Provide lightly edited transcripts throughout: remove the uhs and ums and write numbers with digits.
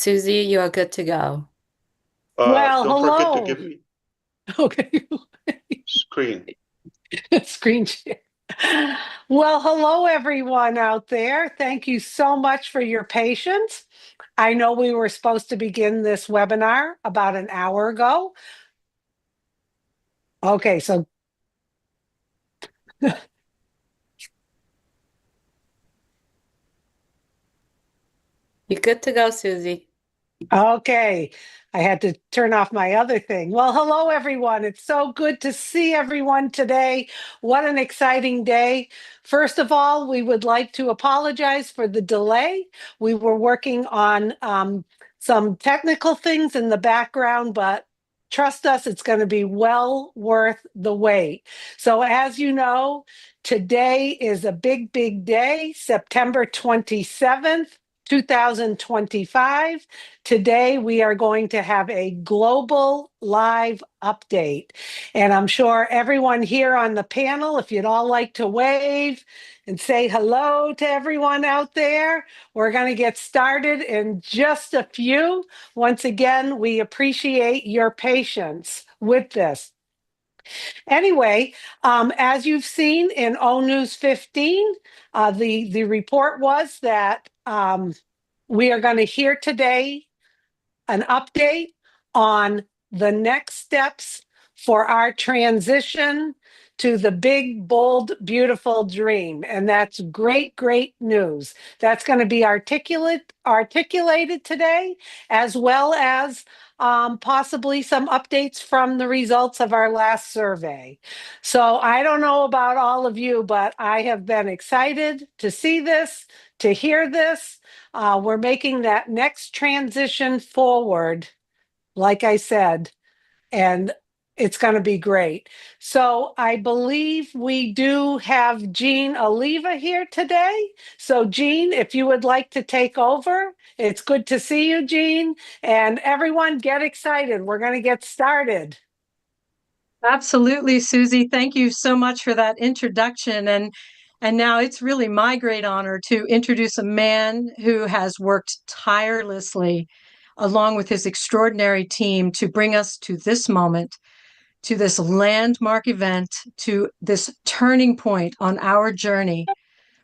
Susie, you are good to go. Well, Don't forget to hello. give me Okay. screen. Screen share. Well, hello, everyone out there. Thank you so much for your patience. I know we were supposed to begin this webinar about an hour ago. Okay, so You're good to go, Susie. okay, I had to turn off my other thing. Well, hello, everyone. It's so good to see everyone today. What an exciting day. First of all, we would like to apologize for the delay. We were working on some technical things in the background, but trust us, it's going to be well worth the wait. So, as you know, today is a big, big day, September 27th. 2025. Today, we are going to have a global live update. And I'm sure everyone here on the panel, if you'd all like to wave and say hello to everyone out there, we're going to get started in just a few. Once again, we appreciate your patience with this. Anyway, as you've seen in O News 15, the report was that we are going to hear today an update on the next steps for our transition to the big, bold, beautiful dream. And that's great, great news. That's going to be articulated today, as well as possibly some updates from the results of our last survey. So I don't know about all of you, but I have been excited to see this, to hear this. We're making that next transition forward, like I said, and it's going to be great. So I believe we do have Jean Oliva here today. So Jean, if you would like to take over, it's good to see you, Jean. And everyone get excited. We're going to get started. Absolutely, Susie. Thank you so much for that introduction. And now it's really my great honor to introduce a man who has worked tirelessly along with his extraordinary team to bring us to this moment, to this landmark event, to this turning point on our journey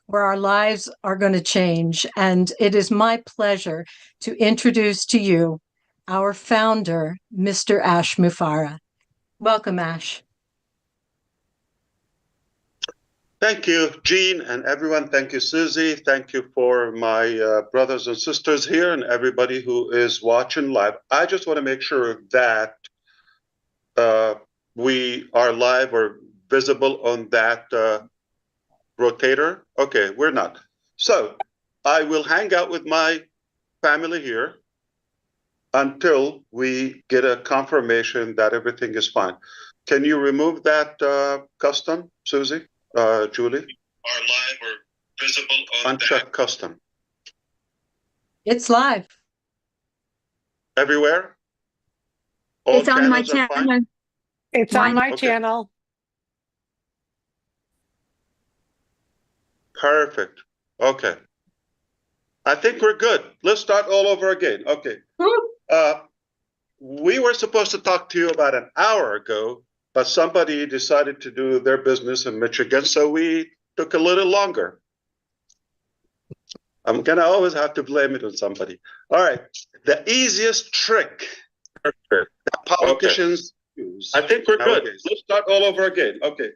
where our lives are going to change. And it is my pleasure to introduce to you our founder, Mr. Ash Mufareh. Welcome, Ash. Thank you, Jean, and everyone. Thank you, Susie. Thank you for my brothers and sisters here and everybody who is watching live. I just want to make sure that we are live or visible on that rotator. Okay, we're not. So I will hang out with my family here until we get a confirmation that everything is fine. Can you remove that custom, Susie? Julie? Are live or visible on Uncheck custom. It's live. Everywhere? All it's on my channels are channel. fine? It's on my Okay. channel. Perfect. Okay. I think we're good. Let's start all over again. Okay. We were supposed to talk to you about an hour ago, but somebody decided to do their business in Michigan, so we took a little longer. I'm going to always have to blame it on somebody. All right. The easiest trick that politicians use. I think we're good. Let's start all over again. Okay.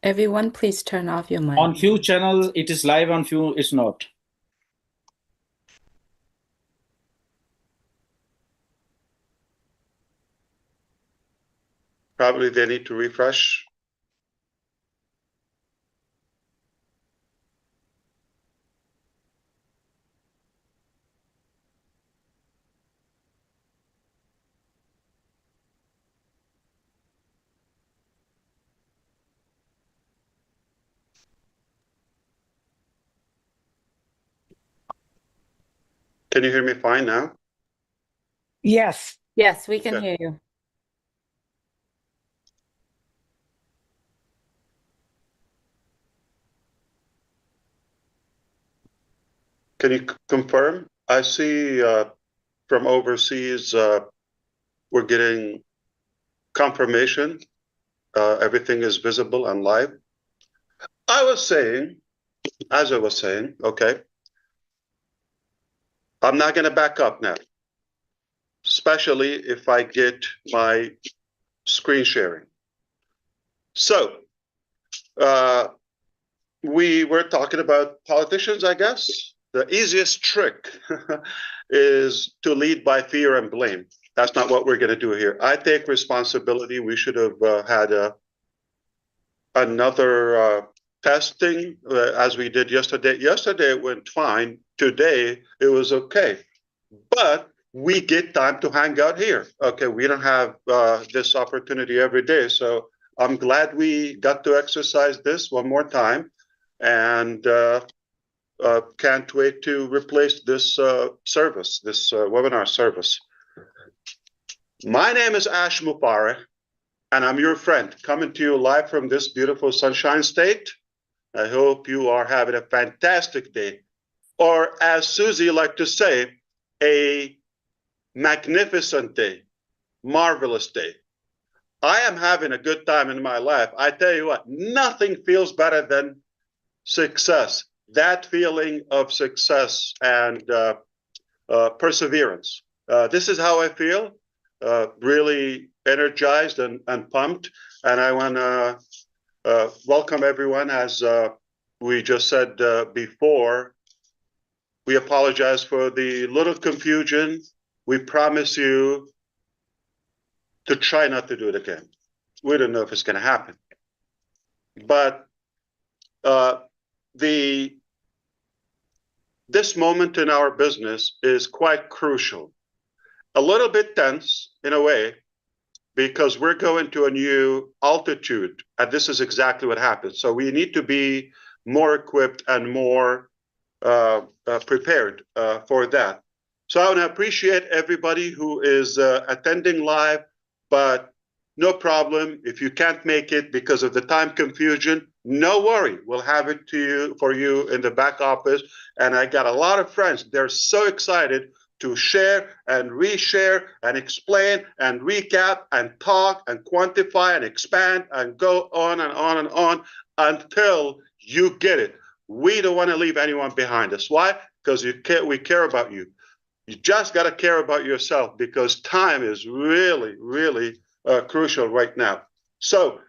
Everyone, please turn off your mic. On few channels, it is live, on few, it's not. Probably they need to refresh. Can you hear me fine now? Yes. Yes, we can Okay. hear you. Can you confirm? I see from overseas, we're getting confirmation. Everything is visible and live. I was saying, as I was saying, okay, I'm not going to back up now, especially if I get my screen sharing. So, we were talking about politicians, I guess. The easiest trick is to lead by fear and blame. That's not what we're going to do here. I take responsibility. We should have had another testing as we did yesterday. Yesterday it went fine. Today it was okay. But we get time to hang out here. Okay, we don't have this opportunity every day. So I'm glad we got to exercise this one more time. And can't wait to replace this service, this webinar service. My name is Ash Mufareh, and I'm your friend, coming to you live from this beautiful Sunshine State. I hope you are having a fantastic day, or as Susie liked to say, a magnificent day, marvelous day. I am having a good time in my life. I tell you what, nothing feels better than success. That feeling of success and perseverance. This is how I feel, really energized and pumped. And I want to welcome everyone. As we just said before, we apologize for the little confusion. We promise you to try not to do it again. We don't know if it's going to happen. But this moment in our business is quite crucial. A little bit tense in a way, because we're going to a new altitude, and this is exactly what happens. So we need to be more equipped and more prepared for that. So I want to appreciate everybody who is attending live, but no problem. If you can't make it because of the time confusion, no worry. We'll have it for you in the back office. And I got a lot of friends. They're so excited to share and reshare and explain and recap and talk and quantify and expand and go on and on and on until you get it. We don't want to leave anyone behind us. Why? Because we care about you. You just got to care about yourself, because time is really, really crucial right now. So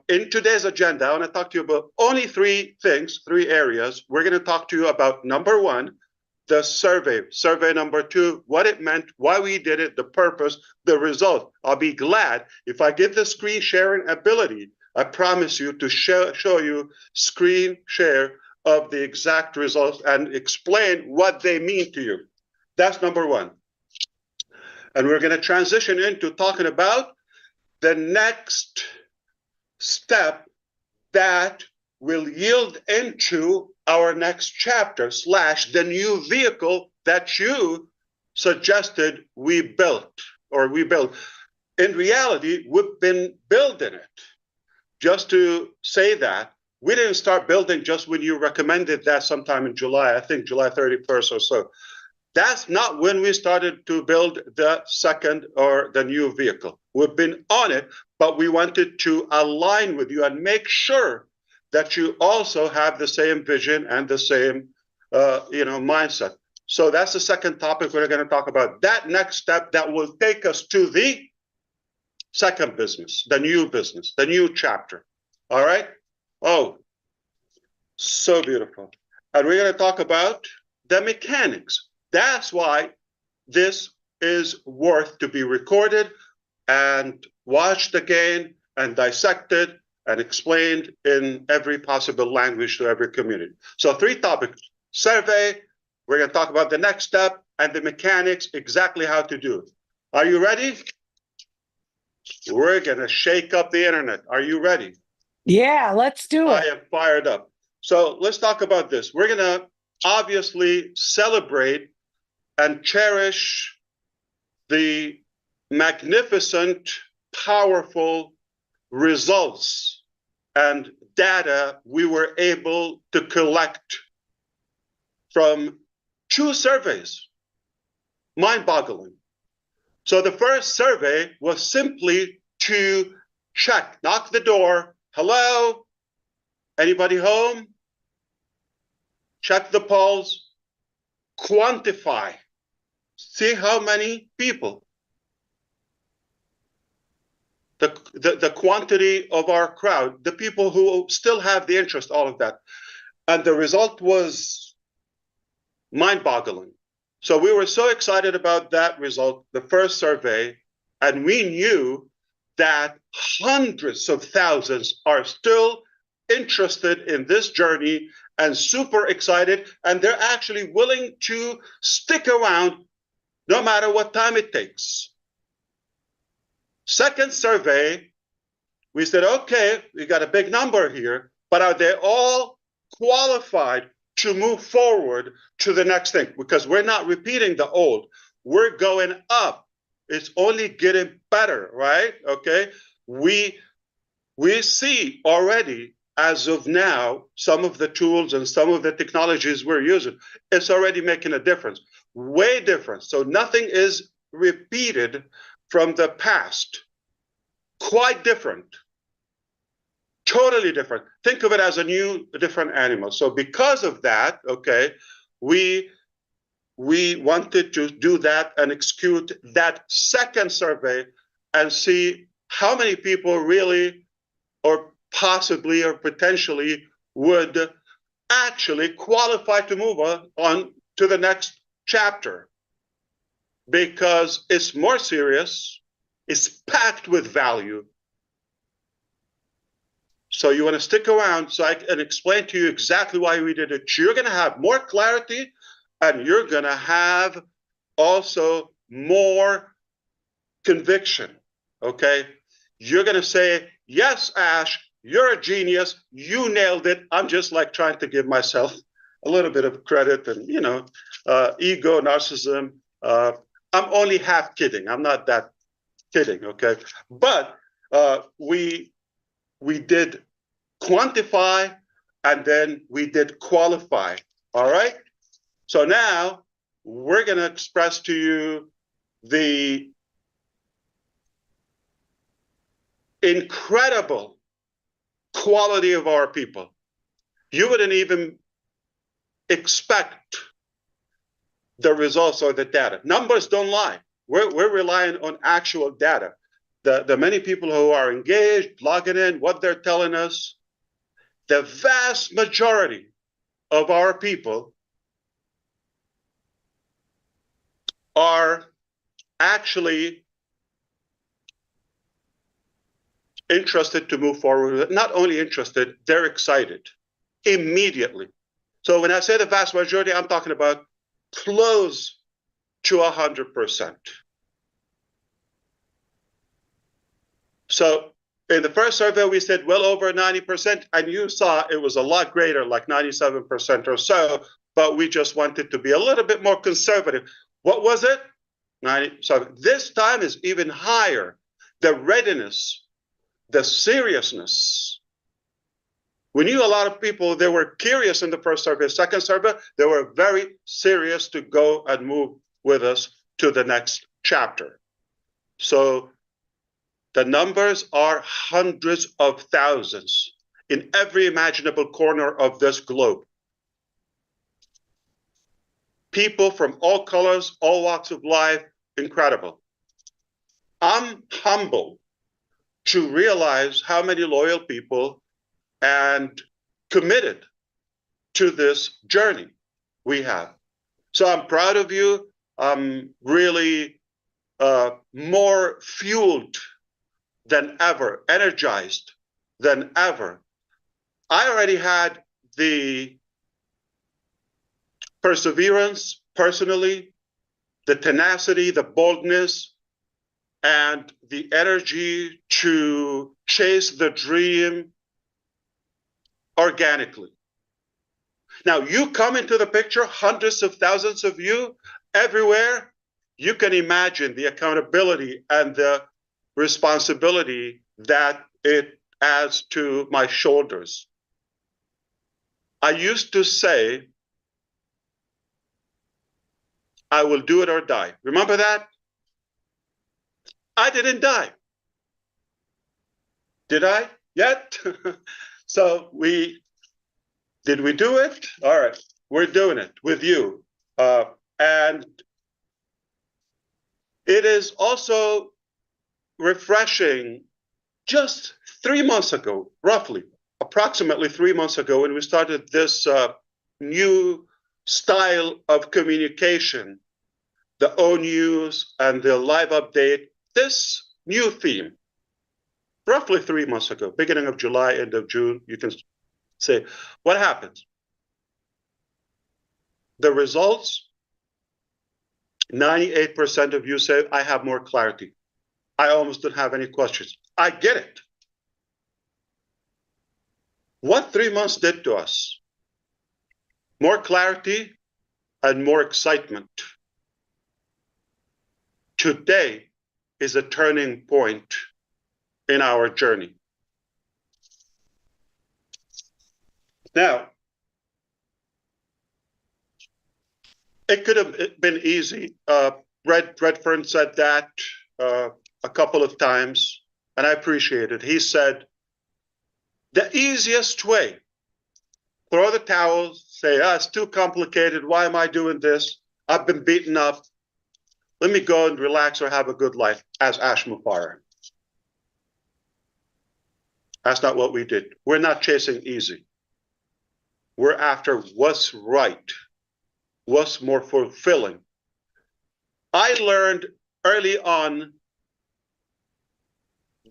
in today's agenda, I want to talk to you about only three things, three areas. We're going to talk to you about, number one, the survey number two, what it meant, why we did it, the purpose, the result. I'll be glad if I get the screen sharing ability. I promise you to show you screen share of the exact results and explain what they mean to you. That's number one. And we're going to transition into talking about the next step that will yield into our next chapter / the new vehicle that you suggested we built. In reality, we've been building it. Just to say that, we didn't start building just when you recommended that sometime in July, I think July 31st or so. That's not when we started to build the second or the new vehicle. We've been on it, but we wanted to align with you and make sure that you also have the same vision and the same mindset. So that's the second topic we're going to talk about. That next step that will take us to the second business, the new chapter. All right? Oh, so beautiful. And we're going to talk about the mechanics. That's why this is worth to be recorded and watched again and dissected and explained in every possible language to every community. So three topics: survey, we're going to talk about the next step, and the mechanics, exactly how to do it. Are you ready? We're going to shake up the internet. Are you ready? Yeah, let's do I it. am fired up. So let's talk about this. We're going to obviously celebrate and cherish the magnificent, powerful results and data we were able to collect from 2 surveys. Mind-boggling. So the first survey was simply to check, knock the door. Hello? Anybody home? Check the polls. Quantify. See how many people. The quantity of our crowd, the people who still have the interest, all of that. And the result was mind-boggling. So we were so excited about that result, the first survey, and we knew that hundreds of thousands are still interested in this journey and super excited, and they're actually willing to stick around no matter what time it takes. Second survey, we said, okay, we got a big number here, but are they all qualified to move forward to the next thing? Because we're not repeating the old, we're going up. It's only getting better, right? Okay, we see already, as of now, some of the tools and some of the technologies we're using, it's already making a difference, way different. So nothing is repeated from the past. Quite different. Totally different. Think of it as a new, different animal. So because of that, okay, we wanted to do that and execute that second survey and see how many people really, or possibly, or potentially would actually qualify to move on to the next chapter. Because it's more serious, it's packed with value. So you want to stick around so I can explain to you exactly why we did it. You're going to have more clarity, and you're going to have also more conviction, okay? You're going to say, yes, Ash, you're a genius. You nailed it. I'm just like trying to give myself a little bit of credit and, you know, ego, narcissism. I'm only half kidding. I'm not that kidding, okay? But we did quantify, and then we did qualify, all right? So now we're going to express to you the incredible quality of our people. You wouldn't even expect the results or the data. Numbers don't lie. We're relying on actual data. The many people who are engaged, logging in, what they're telling us, the vast majority of our people are actually interested to move forward. Not only interested, they're excited immediately. So when I say the vast majority, I'm talking about close to 100%. So in the first survey, we said well over 90%, and you saw it was a lot greater, like 97% or so, but we just wanted to be a little bit more conservative. What was it? 90. So this time is even higher. The readiness, the seriousness. We knew a lot of people, they were curious in the first survey. Second survey, they were very serious to go and move with us to the next chapter. So the numbers are hundreds of thousands in every imaginable corner of this globe. People from all colors, all walks of life, incredible. I'm humbled to realize how many loyal people and committed to this journey we have. So I'm proud of you. I'm really more fueled than ever, energized than ever. I already had the perseverance personally, the tenacity, the boldness, and the energy to chase the dream organically. Now, you come into the picture, hundreds of thousands of you everywhere. You can imagine the accountability and the responsibility that it adds to my shoulders. I used to say I will do it or die. Remember that? I didn't die. Did I yet? So did we do it? All right, we're doing it with you. And it is also refreshing. Just 3 months ago, approximately 3 months ago, when we started this new style of communication, the O News and the live update, this new theme, roughly 3 months ago, beginning of July, end of June, you can say, what happens? The results, 98% of you say, I have more clarity. I almost don't have any questions. I get it. What 3 months did to us? More clarity and more excitement. Today is a turning point in our journey. Now, it could have been easy. Redfern said that a couple of times, and I appreciate it. He said, the easiest way, throw the towel, say, it's too complicated. Why am I doing this? I've been beaten up. Let me go and relax or have a good life, as Ash Mufareh. That's not what we did. We're not chasing easy. We're after what's right, what's more fulfilling. I learned early on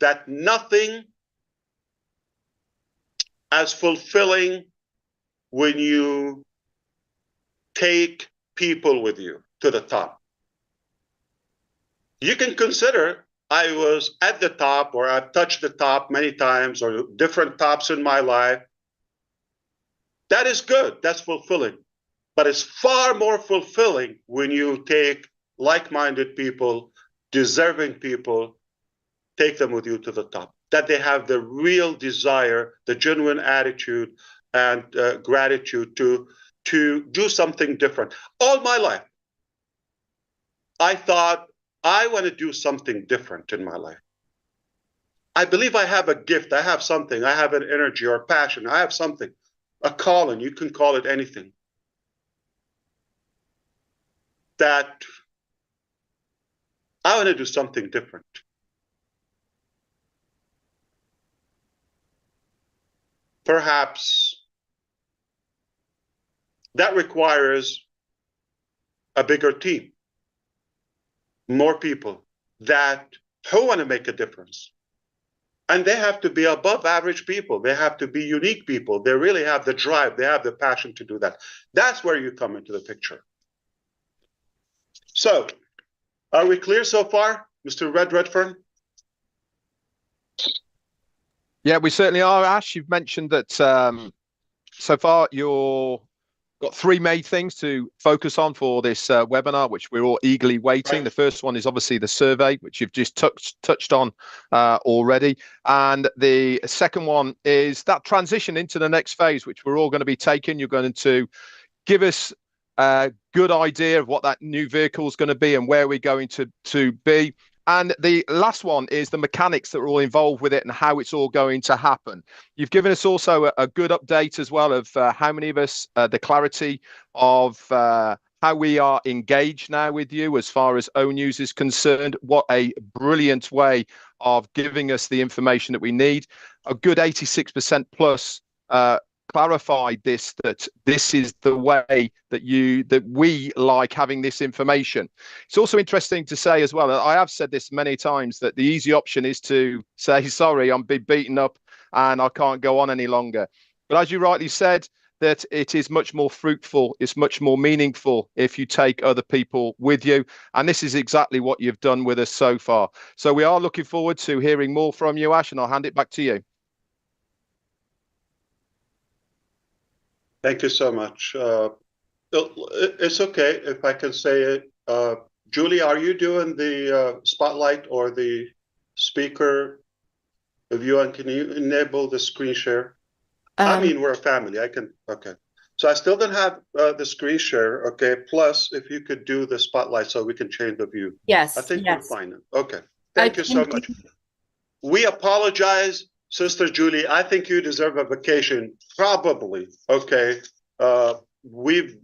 that nothing as fulfilling when you take people with you to the top. You can consider I was at the top, or I've touched the top many times, or different tops in my life. That is good, that's fulfilling. But it's far more fulfilling when you take like-minded people, deserving people, take them with you to the top. That they have the real desire, the genuine attitude and gratitude to do something different. All my life, I thought, I want to do something different in my life. I believe I have a gift. I have something. I have an energy or passion. I have something, a calling. You can call it anything. That I want to do something different. Perhaps that requires a bigger team, more people who want to make a difference. And they have to be above average people. They have to be unique people. They really have the drive. They have the passion to do that. That's where you come into the picture. So, are we clear so far, Mr. Redfern? Yeah, we certainly are, Ash. You've mentioned that so far you've got three main things to focus on for this webinar, which we're all eagerly waiting. Right. The first one is obviously the survey, which you've just touched on already. And the second one is that transition into the next phase, which we're all going to be taking. You're going to give us a good idea of what that new vehicle is going to be and where we're going to be. And the last one is the mechanics that are all involved with it and how it's all going to happen. You've given us also a good update as well of how many of us, the clarity of how we are engaged now with you as far as O News is concerned. What a brilliant way of giving us the information that we need. A good 86% plus clarified that this is the way that we like having this information. It's also interesting to say as well, I have said this many times, that the easy option is to say, sorry, I'm beaten up and I can't go on any longer. But as you rightly said, that it is much more fruitful, it's much more meaningful if you take other people with you. And this is exactly what you've done with us so far. So we are looking forward to hearing more from you, Ash, and I'll hand it back to you. Thank you so much. It's okay if I can say it. Julie, are you doing the spotlight or the speaker view? And can you enable the screen share? I mean, we're a family. I can. Okay. So I still don't have the screen share. Okay. Plus, if you could do the spotlight so we can change the view. Yes, I think yes. we're fine. Okay. I Thank you so pinned much. We apologize, Sister Julie. I think you deserve a vacation. Probably. Okay. We've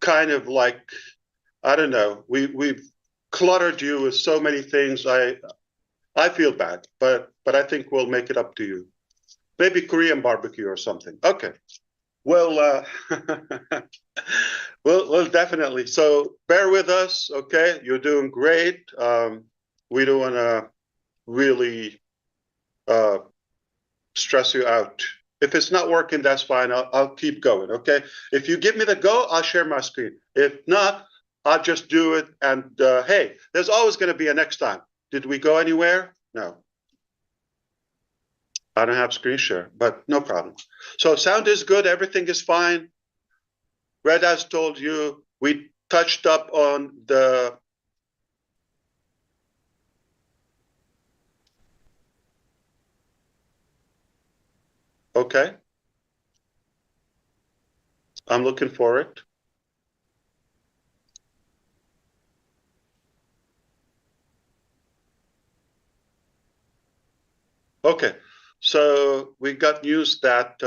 kind of like, I don't know. We've cluttered you with so many things. I feel bad, but I think we'll make it up to you. Maybe Korean barbecue or something. Okay. Well, we'll definitely. So bear with us, okay? You're doing great. We don't want to really stress you out. If it's not working, that's fine. I'll keep going, okay? If you give me the go, I'll share my screen. If not, I'll just do it. And hey, there's always going to be a next time. Did we go anywhere? No. I don't have screen share, but no problem. So sound is good. Everything is fine. Red has told you, we touched up on the okay. I'm looking for it. Okay, so we got news that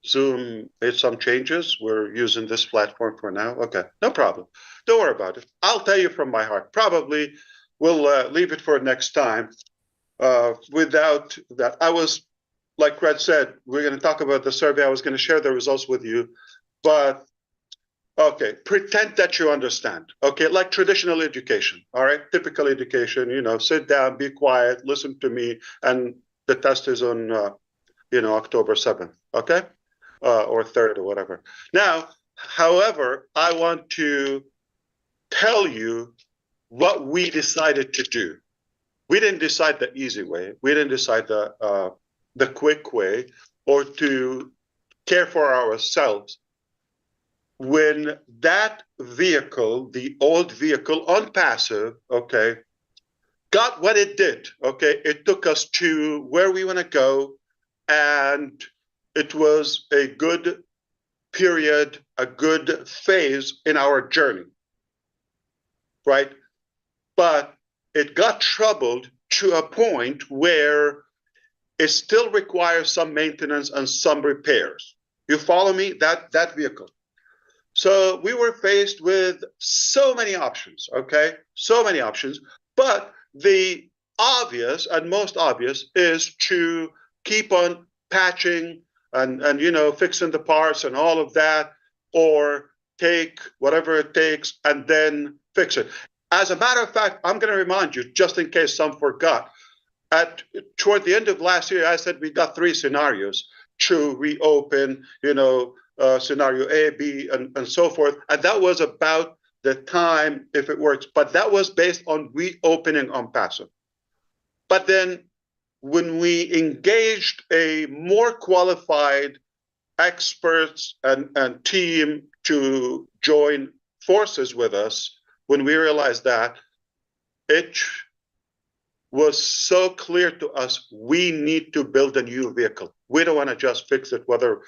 Zoom made some changes. We're using this platform for now. Okay, no problem. Don't worry about it. I'll tell you from my heart. Probably we'll leave it for next time. Without that, I was, like Red said, we're going to talk about the survey. I was going to share the results with you, but okay, pretend that you understand. Okay, like traditional education. All right, typical education. You know, sit down, be quiet, listen to me, and the test is on, October 7th. Okay, or 3rd or whatever. Now, however, I want to tell you what we decided to do. We didn't decide the easy way. We didn't decide the quick way, or to care for ourselves. When that vehicle, the old vehicle on passive, okay, got what it did, okay, it took us to where we want to go, and it was a good period, a good phase in our journey, right? But it got troubled to a point where it still requires some maintenance and some repairs. You follow me? That vehicle. So we were faced with so many options, okay? So many options. But the obvious and most obvious is to keep on patching and fixing the parts and all of that, or take whatever it takes and then fix it. As a matter of fact, I'm going to remind you, just in case some forgot, toward the end of last year, I said we got 3 scenarios to reopen, scenario A, B, and so forth. And that was about the time, if it works. But that was based on reopening on passive. But then when we engaged a more qualified experts and team to join forces with us, when we realized that, it was so clear to us, we need to build a new vehicle. We don't want to just fix it, whether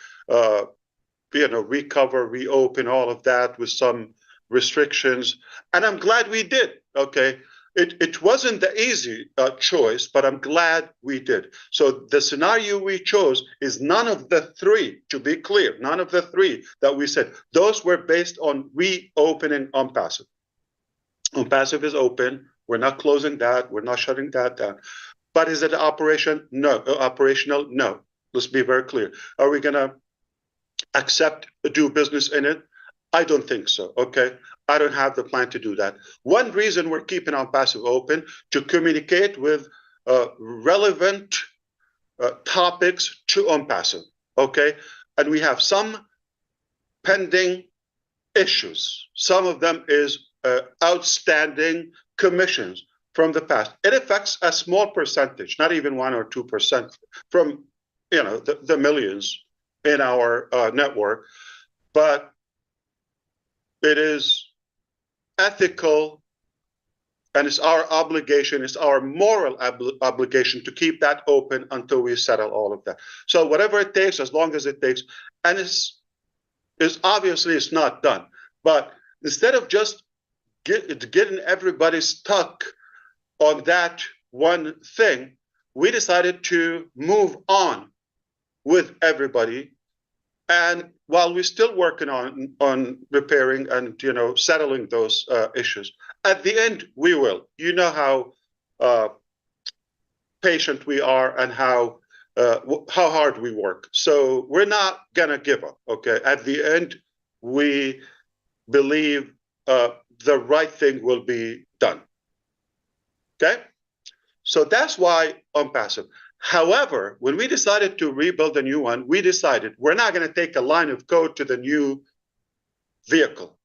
recover, reopen, all of that with some restrictions. And I'm glad we did. Okay, it wasn't the easy choice, but I'm glad we did. So the scenario we chose is none of the 3, to be clear, none of the 3 that we said. Those were based on reopening on passive. On passive is open. We're not closing that. We're not shutting that down. But is it operation? No. Operational? No. Let's be very clear. Are we going to do business in it? I don't think so. Okay. I don't have the plan to do that. One reason we're keeping on passive open, to communicate with relevant topics to on passive. Okay. And we have some pending issues. Some of them is outstanding commissions from the past. It affects a small percentage, not even 1 or 2% from the millions in our network, but it is ethical, and it's our obligation, it's our moral obligation to keep that open until we settle all of that. So whatever it takes, as long as it takes, and it's is obviously it's not done. But instead of just getting everybody stuck on that one thing, we decided to move on with everybody. And while we're still working on repairing and settling those issues, at the end we will. You know how patient we are and how hard we work. So we're not gonna give up. Okay. At the end, we believe the right thing will be done. Okay. So that's why OnPassive. However, when we decided to rebuild a new one, we decided we're not going to take a line of code to the new vehicle.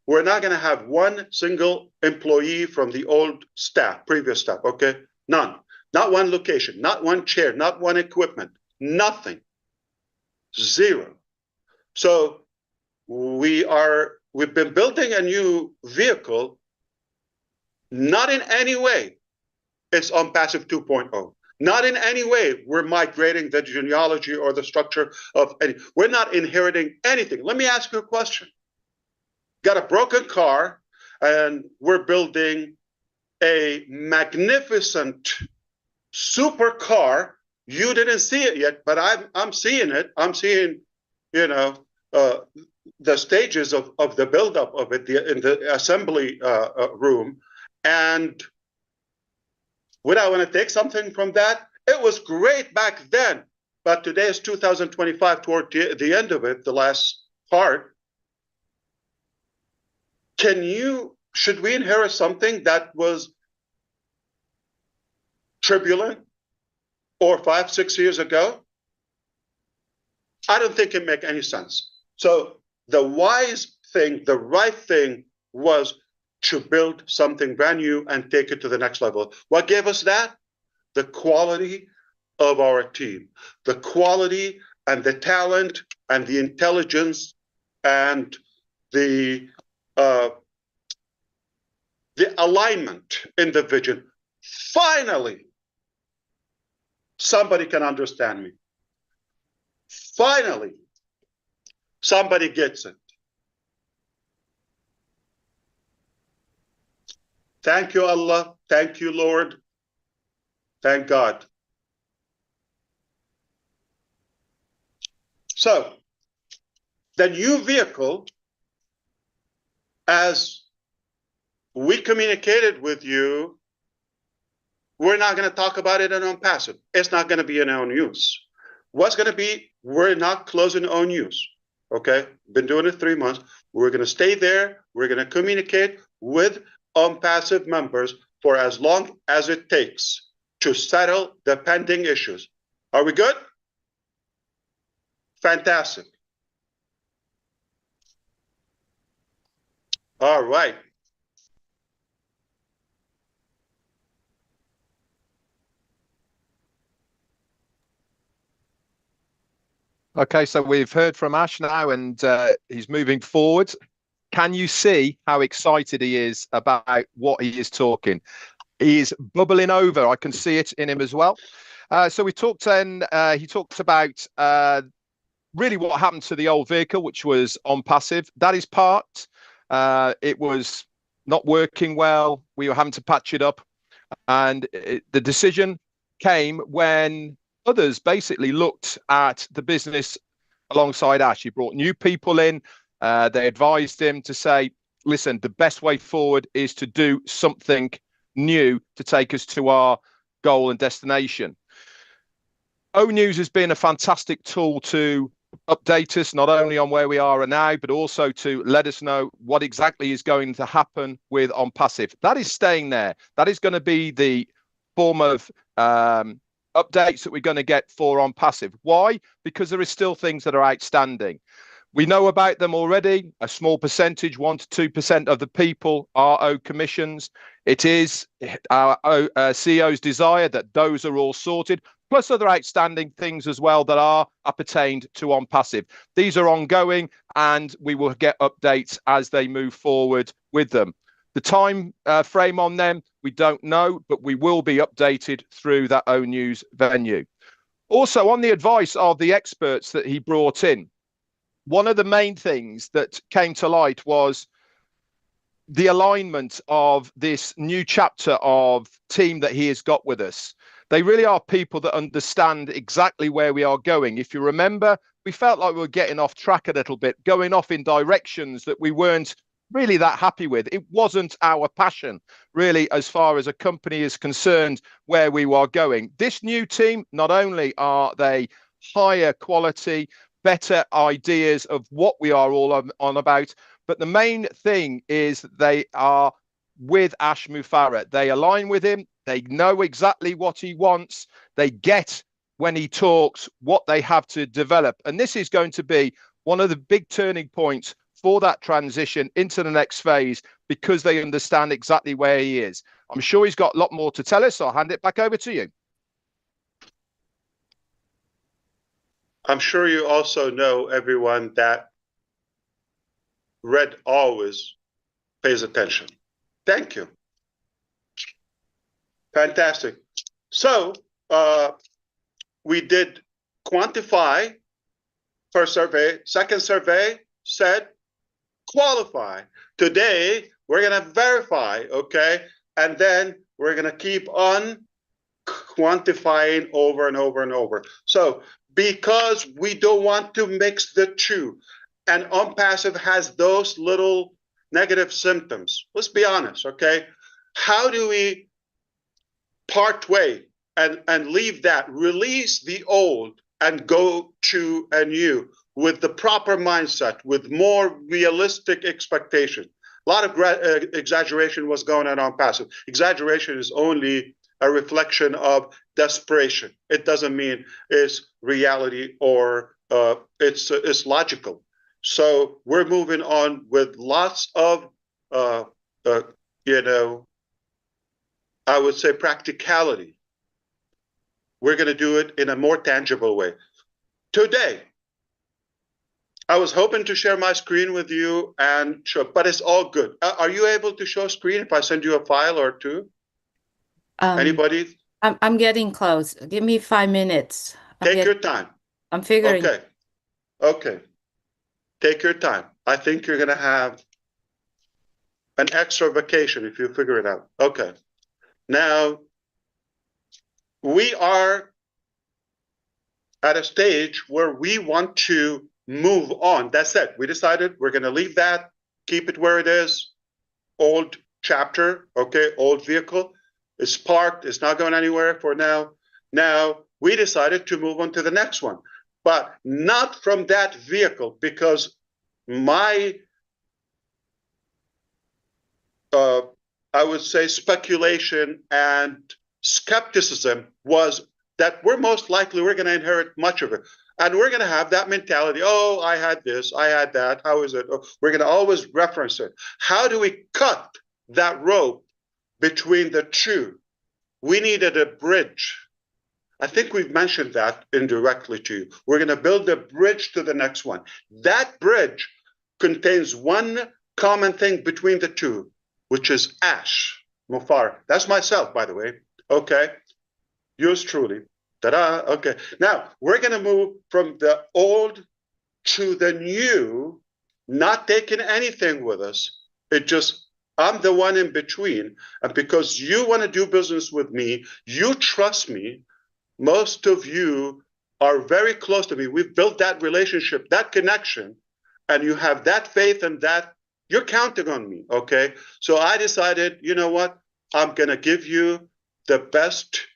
We're not going to have one single employee from the old staff, previous staff, okay? None. Not one location, not one chair, not one equipment, nothing. Zero. So we've been building a new vehicle, not in any way it's OnPassive 2.0. Not in any way we're migrating the genealogy or the structure of any. We're not inheriting anything. Let me ask you a question. Got a broken car, and we're building a magnificent super car. You didn't see it yet, but I'm seeing it. I'm seeing, the stages of the buildup of it in the assembly room, and would I want to take something from that? It was great back then, but today is 2025, toward the end of it, the last part. Should we inherit something that was turbulent or 5-6 years ago? I don't think it makes any sense. So the wise thing, the right thing was to build something brand new and take it to the next level. What gave us that? The quality of our team, the quality and the talent and the intelligence and the alignment in the vision. Finally, somebody can understand me. Finally, somebody gets it. Thank you, Allah. Thank you, Lord. Thank God. So, the new vehicle, as we communicated with you, we're not going to talk about it in OnPassive. It's not going to be in our news. What's going to be, we're not closing our news. Okay? Been doing it 3 months. We're going to stay there. We're going to communicate with OnPassive members for as long as it takes to settle the pending issues. Are we good? Fantastic. All right. Okay, so we've heard from Ash now, and he's moving forward. Can you see how excited he is about what he is talking? He is bubbling over. I can see it in him as well. So we talked, and he talked about really what happened to the old vehicle, which was OnPassive. That is parked. It was not working well. We were having to patch it up. And the decision came when others basically looked at the business alongside Ash. He brought new people in. They advised him to say, listen, the best way forward is to do something new to take us to our goal and destination. ONews has been a fantastic tool to update us, not only on where we are now, but also to let us know what exactly is going to happen with OnPassive. That is staying there. That is going to be the form of updates that we're going to get for OnPassive. Why? Because there is still things that are outstanding. We know about them already. A small percentage, 1 to 2% of the people are owed commissions. It is our CEO's desire that those are all sorted, plus other outstanding things as well that are appertained to OnPassive. These are ongoing, and we will get updates as they move forward with them. The time frame on them, we don't know, but we will be updated through that ONews venue. Also, on the advice of the experts that he brought in, one of the main things that came to light was the alignment of this new chapter of team that he has got with us. They really are people that understand exactly where we are going. If you remember, we felt like we were getting off track a little bit, going off in directions that we weren't really that happy with. It wasn't our passion, really, as far as a company is concerned, where we are going. This new team, not only are they higher quality, better ideas of what we are all on about, but the main thing is they are with Ash Mufareh. They align with him. They know exactly what he wants. They get, when he talks, what they have to develop. And this is going to be one of the big turning points for that transition into the next phase, because they understand exactly where he is. I'm sure he's got a lot more to tell us, so I'll hand it back over to you. I'm sure you also know, everyone, that Red always pays attention. Thank you. Fantastic. So we did quantify first survey. Second survey said qualify. Today, we're going to verify, okay? And then we're going to keep on quantifying over and over and over. So because we don't want to mix the two, and OnPassive has those little negative symptoms, let's be honest, okay? How do we part way and leave that, release the old and go to a new with the proper mindset, with more realistic expectation? A lot of exaggeration was going on OnPassive. Exaggeration is only a reflection of desperation. It doesn't mean it's reality or it's logical. So we're moving on with lots of, you know, I would say practicality. We're going to do it in a more tangible way. Today, I was hoping to share my screen with you and show, but it's all good. Are you able to show screen if I send you a file or two? Anybody? I'm getting close. Give me 5 minutes. Take your time. I'm figuring. Okay. Okay. Take your time. I think you're going to have an extra vacation if you figure it out. Okay. Now, we are at a stage where we want to move on. That's it. We decided we're going to leave that, keep it where it is. Old chapter, okay, old vehicle. It's parked. It's not going anywhere for now. Now, we decided to move on to the next one, but not from that vehicle, because my, I would say, speculation and skepticism was that we're most likely we're going to inherit much of it. And we're going to have that mentality. Oh, I had this, I had that. How is it? Oh, we're going to always reference it. How do we cut that rope between the two? We needed a bridge. I think we've mentioned that indirectly to you. We're going to build a bridge to the next one. That bridge contains one common thing between the two, which is Ash Mufareh. That's myself, by the way. Okay. Yours truly. Ta-da. Okay. Now, we're going to move from the old to the new, not taking anything with us. It just, I'm the one in between. And because you want to do business with me, you trust me. Most of you are very close to me. We've built that relationship, that connection, and you have that faith and that you're counting on me, okay? So I decided, you know what? I'm going to give you the best,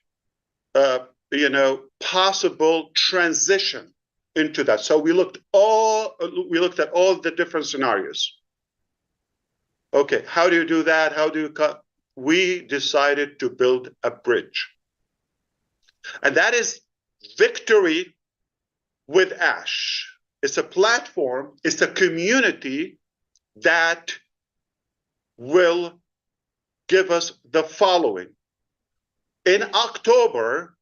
possible transition into that. So we looked at all the different scenarios. Okay, how do you do that? How do you cut? We decided to build a bridge. And that is Victory with Ash. It's a platform, it's a community that will give us the following. In October,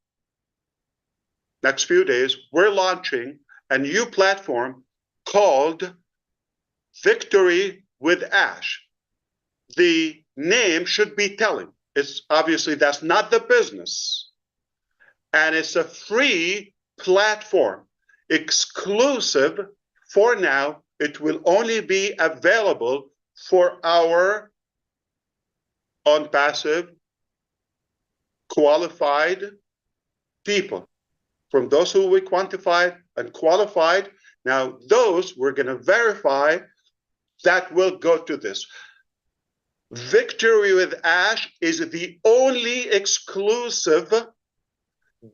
next few days, we're launching a new platform called Victory with Ash. The name should be telling. It's obviously that's not the business. And it's a free platform, exclusive for now, it will only be available for our on-passive qualified people. From those who we quantified and qualified, now those we're going to verify that will go to this. Victory with Ash is the only exclusive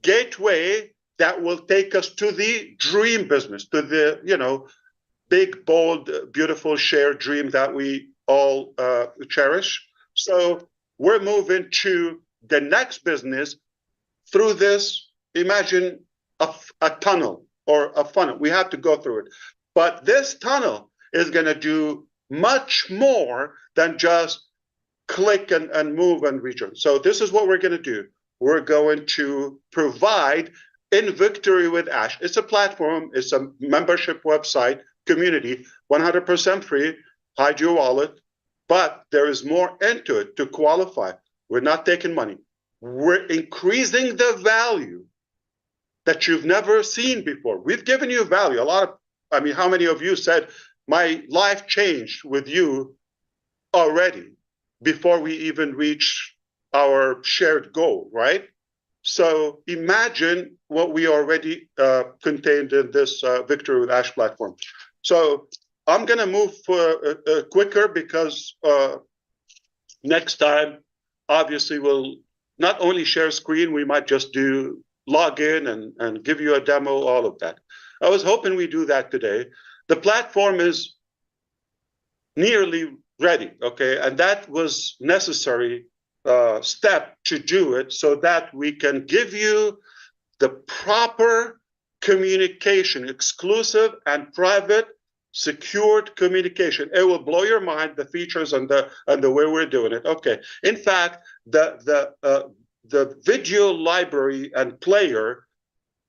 gateway that will take us to the dream business, to the, you know, big, bold, beautiful shared dream that we all cherish. So we're moving to the next business through this. Imagine a tunnel or a funnel. We have to go through it. But this tunnel is going to do much more than just click and move and return. So this is what we're going to do. We're going to provide in Victory with Ash. It's a platform. It's a membership website, community, 100% free. Hide your wallet. But there is more into it to qualify. We're not taking money. We're increasing the value that you've never seen before. We've given you value. How many of you said, my life changed with you already before we even reach our shared goal, right? So imagine what we already contained in this Victory with Ash platform. So I'm going to move quicker because next time, obviously, we'll not only share screen, we might just do log in and give you a demo, all of that. I was hoping we do that today. The platform is nearly ready, okay? And that was necessary step to do it so that we can give you the proper communication, exclusive and private, secured communication. It will blow your mind, the features and the way we're doing it. Okay. In fact, the video library and player,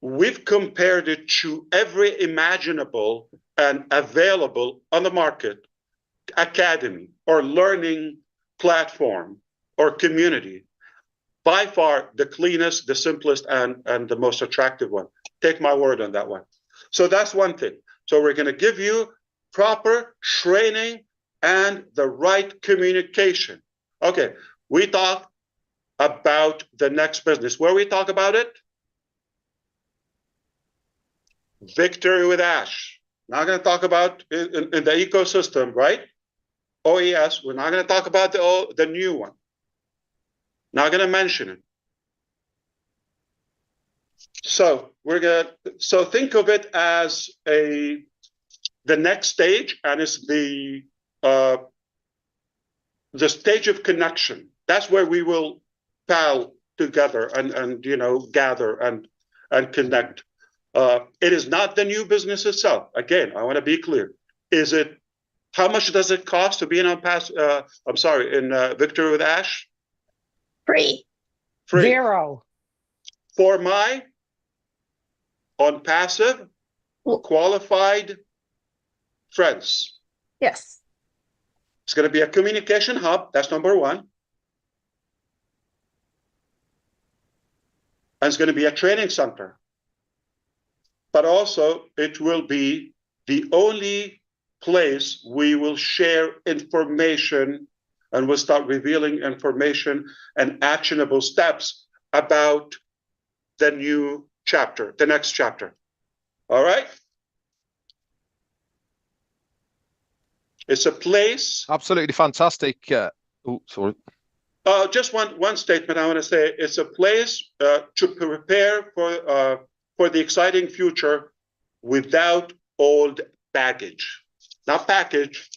we've compared it to every imaginable and available on the market academy or learning platform or community. By far the cleanest, the simplest, and the most attractive one. Take my word on that one. So that's one thing. So we're going to give you proper training and the right communication. Okay, we talked about the next business. Where we talk about it? Victory with Ash. Not going to talk about in the ecosystem, right? OES. We're not going to talk about the new one. Not going to mention it. So think of it as the next stage, and it's the stage of connection. That's where we will pal together and gather and connect. It is not the new business itself. Again, I want to be clear. How much does it cost to be in Victory with Ash? Free. Free. Zero. For my on-passive qualified friends. Yes. It's going to be a communication hub. That's number one. And it's going to be a training center. But also, it will be the only place we will share information, and we'll start revealing information and actionable steps about the new chapter, the next chapter. All right? It's a place. Absolutely fantastic. Sorry. Just one statement I want to say. It's a place to prepare for the exciting future without old baggage. Not package.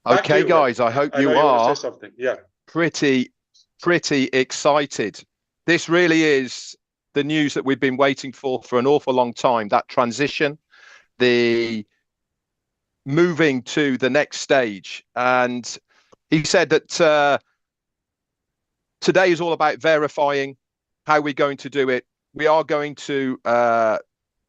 Okay, guys, I hope you are pretty excited. This really is the news that we've been waiting for an awful long time, that transition, the moving to the next stage. And he said that today is all about verifying how we're going to do it. We are going to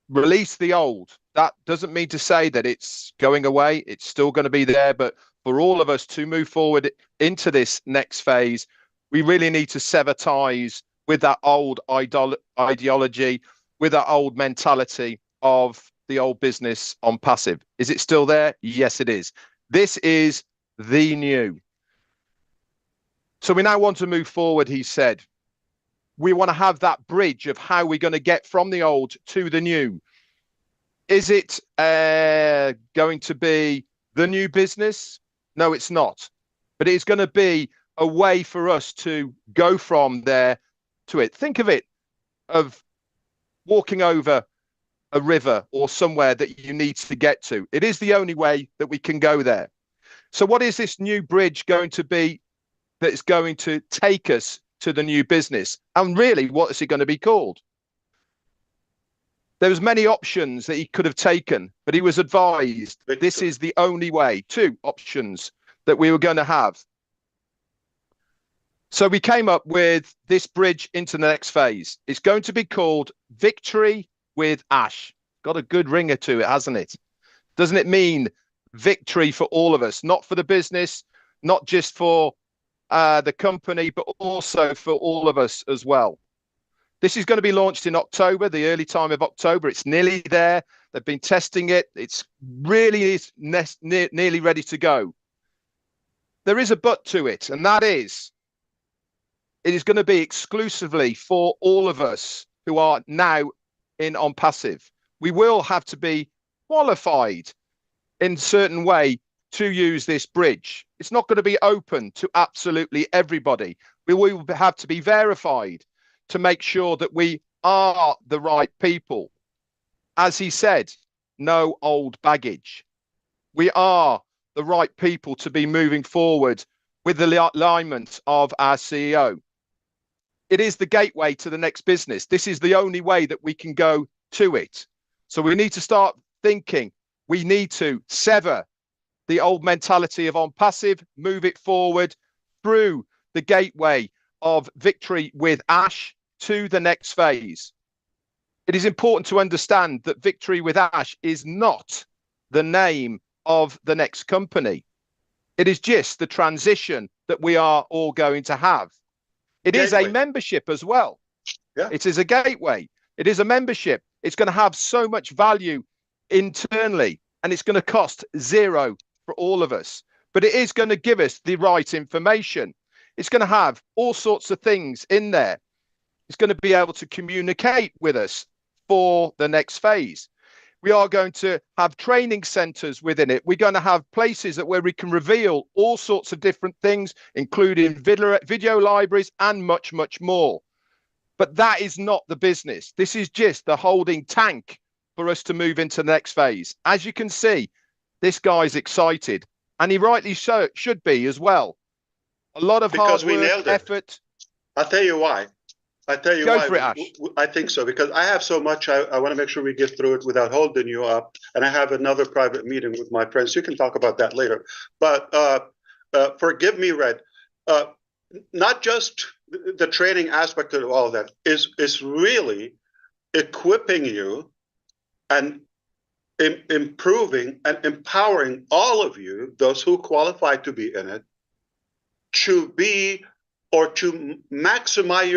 release the old. That doesn't mean to say that it's going away. It's still going to be there. But for all of us to move forward into this next phase, We really need to sever ties with that old ideology, with that old mentality of the old business on passive. Is it still there? Yes, it is. This is the new. So we now want to move forward, he said. We want to have that bridge of how we're going to get from the old to the new. Is it going to be the new business? No, it's not. But it's going to be a way for us to go from there to it. Think of it of walking over a river or somewhere that you need to get to. It is the only way that we can go there. So what is this new bridge going to be that is going to take us to the new business? And really, what is it going to be called? There was many options that he could have taken, but he was advised this is the only way. 2 options that we were going to have. So we came up with this bridge into the next phase. It's going to be called Victory with Ash. Got a good ringer to it, hasn't it? Doesn't it mean victory for all of us, not for the business, not just for the company, but also for all of us as well? This is going to be launched in October, the early time of October. It's nearly there. They've been testing it. It's really nearly ready to go. There is a but to it, and that is it is going to be exclusively for all of us who are now in on passive. We will have to be qualified in a certain way to use this bridge. It's not going to be open to absolutely everybody. We will have to be verified to make sure that we are the right people. As he said, no old baggage. We are the right people to be moving forward with the alignment of our CEO. It is the gateway to the next business. This is the only way that we can go to it. So we need to start thinking. We need to sever the old mentality of on passive, move it forward through the gateway of Victory with Ash to the next phase. It is important to understand that Victory with Ash is not the name of the next company. It is just the transition that we are all going to have. It is a membership as well. Yeah. It is a gateway. It is a membership. It's going to have so much value internally, and it's going to cost 0 for all of us. But it is going to give us the right information. It's going to have all sorts of things in there. It's going to be able to communicate with us for the next phase. We are going to have training centers within it. We're going to have places where we can reveal all sorts of different things, including video libraries and much, much more. But that is not the business. This is just the holding tank for us to move into the next phase. As you can see, this guy's excited, and he rightly so should be as well. A lot of hard work, effort. I'll tell you why. I tell you Go why. for it, Ash. I think so, because I have so much. I want to make sure we get through it without holding you up. And I have another private meeting with my friends. You can talk about that later. But forgive me, Red. Not just the training aspect of all that is really equipping you and improving and empowering all of you, those who qualify to be in it, to be or to maximize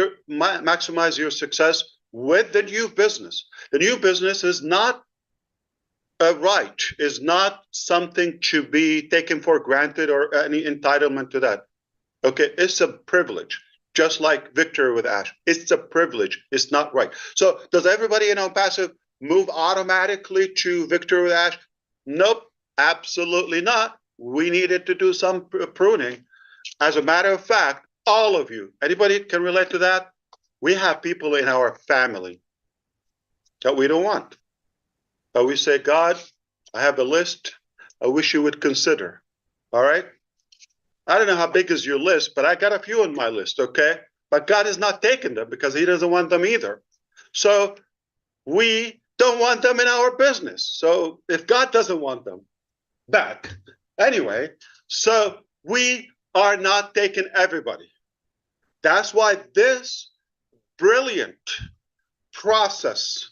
your success with the new business. The new business is not a right, is not something to be taken for granted or any entitlement to that. Okay, it's a privilege, just like Victory with Ash. It's a privilege. It's not right. So does everybody in On Passive move automatically to Victory with Ash? Nope, absolutely not. We needed to do some pruning. As a matter of fact, all of you, anybody can relate to that? We have people in our family that we don't want. But we say, God, I have a list I wish you would consider. All right? I don't know how big is your list, but I got a few on my list, okay? But God has not taken them because he doesn't want them either. So we don't want them in our business. So if God doesn't want them back, anyway, so we are not taking everybody. That's why this brilliant process,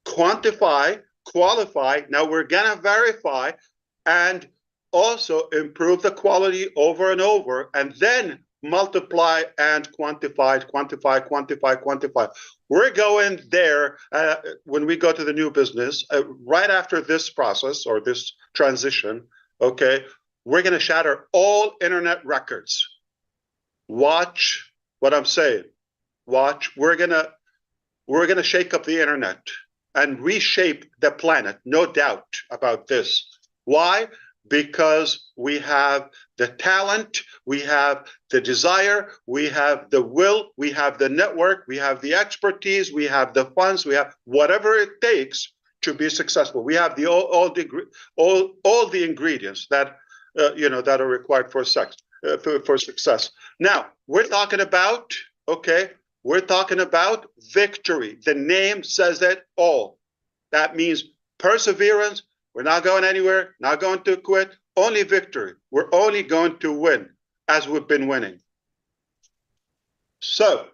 quantify, qualify, now we're going to verify and also improve the quality over and over. And then multiply and quantify. We're going there when we go to the new business, right after this process or this transition, okay, we're going to shatter all internet records. Watch what I'm saying. Watch. We're going to shake up the internet and reshape the planet, no doubt about this. Why? Because we have the talent, we have the desire, we have the will, we have the network, we have the expertise, we have the funds, we have whatever it takes to be successful. We have all the ingredients that that are required for success. Now we're talking about victory. The name says it all. That means perseverance. We're not going anywhere, not going to quit, only victory. We're only going to win as we've been winning. So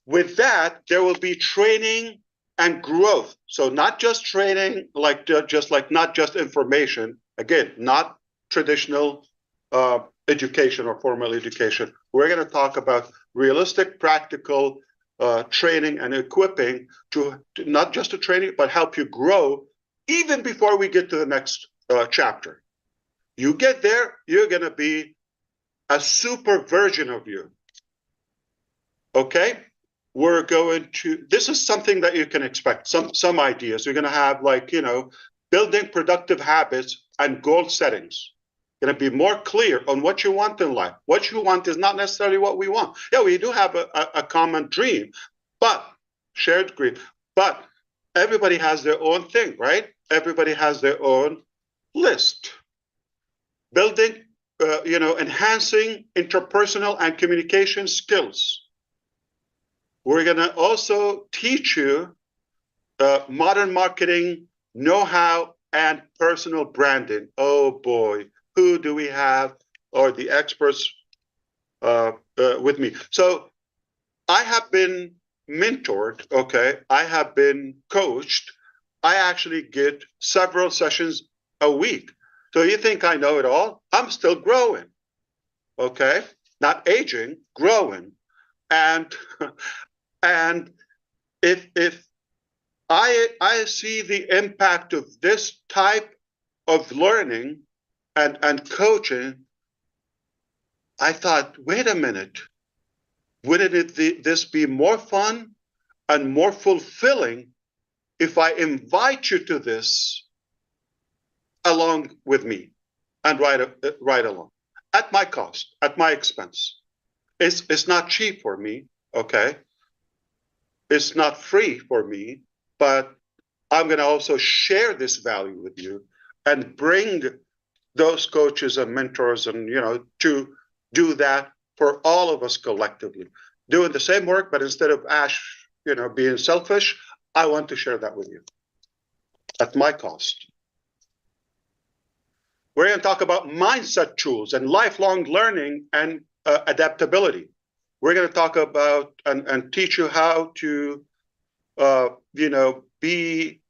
with that, there will be training and growth. So not just training, not just information. Again, not traditional education or formal education. We're going to talk about realistic, practical training and equipping to not just to training, but help you grow even before we get to the next chapter. You get there, you're going to be a super version of you. Okay? We're going to, this is something that you can expect, some ideas. We're going to have building productive habits and goal settings. Going to be more clear on what you want in life. What you want is not necessarily what we want. Yeah, we do have a common dream, but shared dream. But everybody has their own thing, right? Everybody has their own list. Building, enhancing interpersonal and communication skills. We're going to also teach you modern marketing know-how and personal branding. Oh boy, who do we have or the experts with me? So I have been mentored, okay? I have been coached. I actually get several sessions a week. So you think I know it all? I'm still growing, okay? Not aging, growing. And if I see the impact of this type of learning and coaching, I thought, wait a minute, wouldn't this be more fun and more fulfilling if I invite you to this along with me and ride along at my cost, at my expense? It's not cheap for me, okay? It's not free for me, but I'm going to also share this value with you and bring those coaches and mentors and, to do that for all of us collectively, doing the same work, but instead of Ash, being selfish, I want to share that with you at my cost. We're going to talk about mindset tools and lifelong learning and adaptability. We're going to talk about and teach you how to, be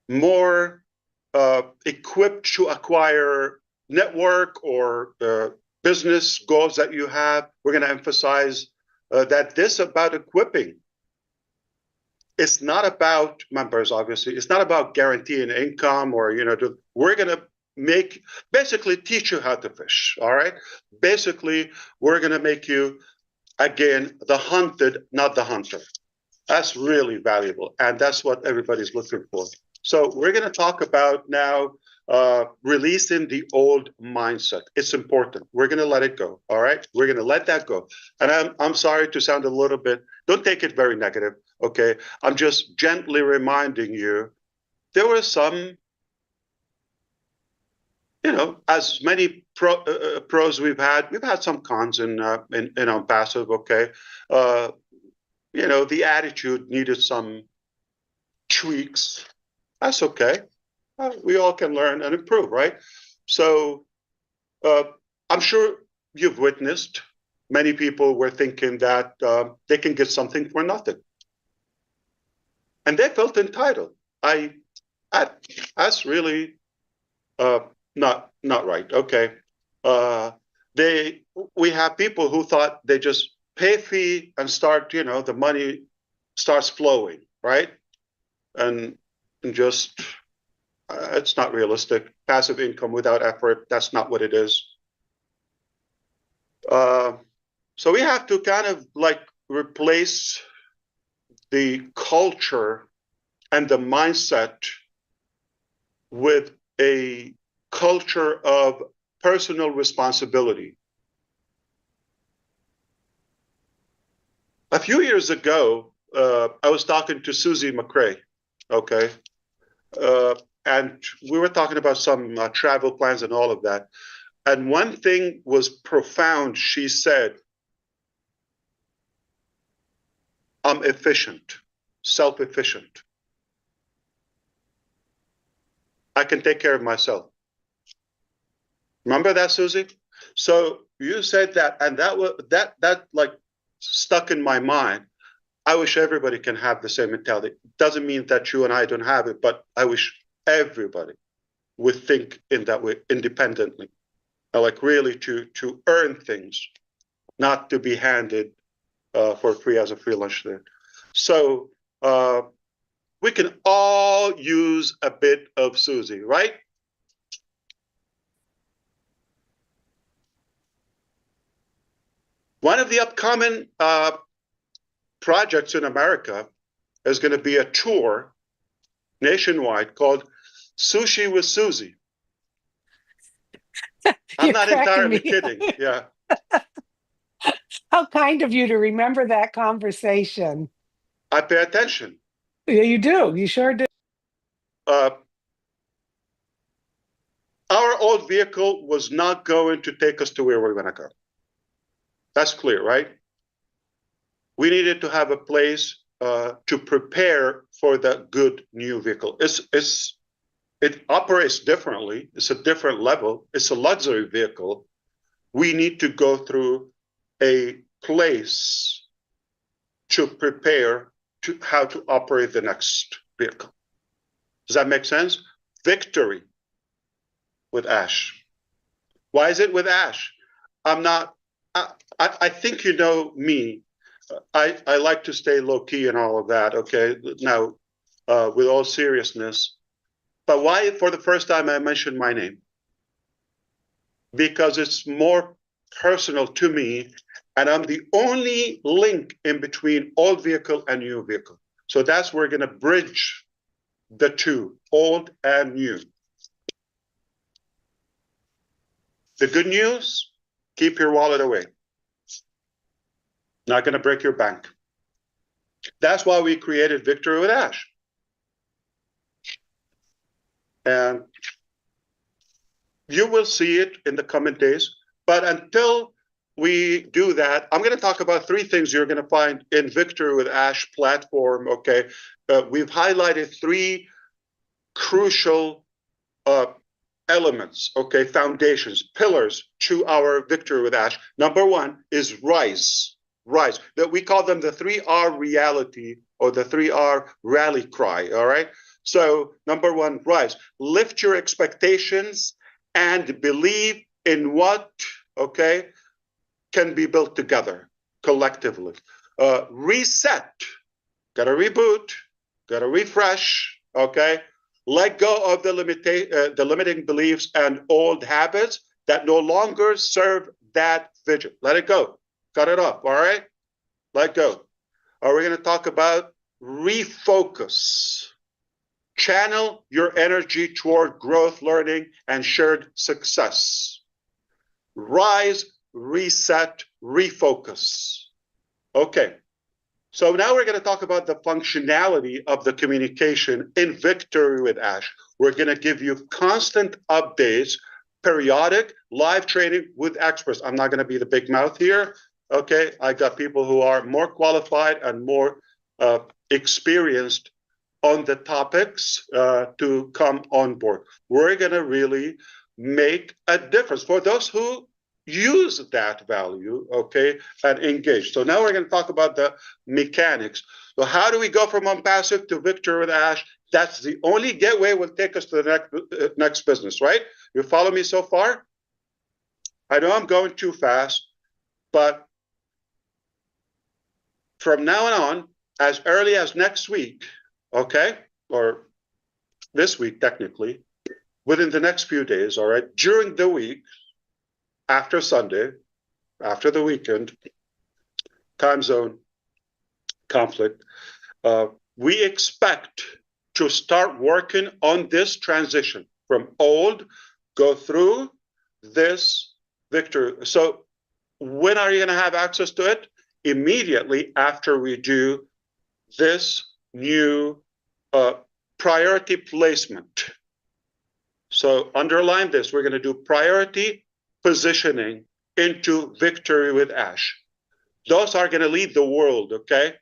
more equipped to acquire network or business goals that you have. We're going to emphasize that this about equipping. It's not about members, obviously. It's not about guaranteeing income or, we're going to basically teach you how to fish, all right? Basically, we're going to make you, again, the hunted, not the hunter. That's really valuable, and that's what everybody's looking for. So we're going to talk about now releasing the old mindset. It's important. We're going to let it go, all right? We're going to let that go. And I'm sorry to sound a little bit, don't take it very negative, okay? I'm just gently reminding you, there were some, as many pros we've had some cons in passive, okay? The attitude needed some tweaks. That's okay. We all can learn and improve, right? So I'm sure you've witnessed many people were thinking that they can get something for nothing. And they felt entitled. That's really not right. Okay. we have people who thought they just pay fee and start, the money starts flowing, right? And just, it's not realistic. Passive income without effort, that's not what it is. So we have to kind of like replace the culture and the mindset with a culture of personal responsibility. A few years ago, I was talking to Susie McCray, okay? And we were talking about some travel plans and all of that. And one thing was profound. She said, I'm efficient, self-efficient. I can take care of myself. Remember that, Susie? So you said that, and that like stuck in my mind. I wish everybody can have the same mentality. Doesn't mean that you and I don't have it, but I wish everybody would think in that way independently. Like really to earn things, not to be handed for free as a free lunch there. So we can all use a bit of Susie, right? One of the upcoming projects in America is going to be a tour nationwide called Sushi with Susie. I'm not entirely kidding. Yeah. How kind of you to remember that conversation. I pay attention. Yeah, you do. You sure do. Our old vehicle was not going to take us to where we're going to go. That's clear, right? We needed to have a place to prepare for the good new vehicle. It operates differently. It's a different level. It's a luxury vehicle. We need to go through a place to prepare to how to operate the next vehicle. Does that make sense? Victory with Ash. Why is it with Ash? I think you know me. I like to stay low key and all of that. Okay. Now, with all seriousness, but why for the first time I mentioned my name? Because it's more personal to me, and I'm the only link in between old vehicle and new vehicle. So that's where we're going to bridge the two, old and new. The good news, keep your wallet away. Not going to break your bank. That's why we created Victory with Ash. And you will see it in the coming days. But until we do that, I'm going to talk about three things you're going to find in Victory with Ash platform. Okay, we've highlighted three crucial elements, okay, foundations, pillars to our Victory with Ash. Number one is rise. Rise. That we call them the 3R reality or the 3R rally cry. All right. So number one, rise. Lift your expectations and believe in what, okay, can be built together collectively. Reset. Got to reboot. Got to refresh. Okay. Let go of the limiting beliefs and old habits that no longer serve that vision. Let it go. Cut it off. All right. Let go. Are we going to talk about refocus? Channel your energy toward growth, learning, and shared success. Rise, reset, refocus. Okay. So now we're going to talk about the functionality of the communication in Victory with Ash. We're going to give you constant updates, periodic live training with experts. I'm not going to be the big mouth here. Okay, I got people who are more qualified and more experienced on the topics to come on board. We're going to really make a difference for those who use that value, okay, and engage. So now we're going to talk about the mechanics. So how do we go from unpassive to Victory with Ash? That's the only gateway will take us to the next business, right? You follow me so far? I know I'm going too fast, but from now on, as early as next week, okay, or this week technically, within the next few days, all right, during the week, after Sunday, after the weekend, time zone conflict, we expect to start working on this transition from old, go through this victory. So when are you going to have access to it? Immediately after we do this new priority placement. So underline this, we're going to do priority positioning into Victory with Ash. Those are going to lead the world, okay?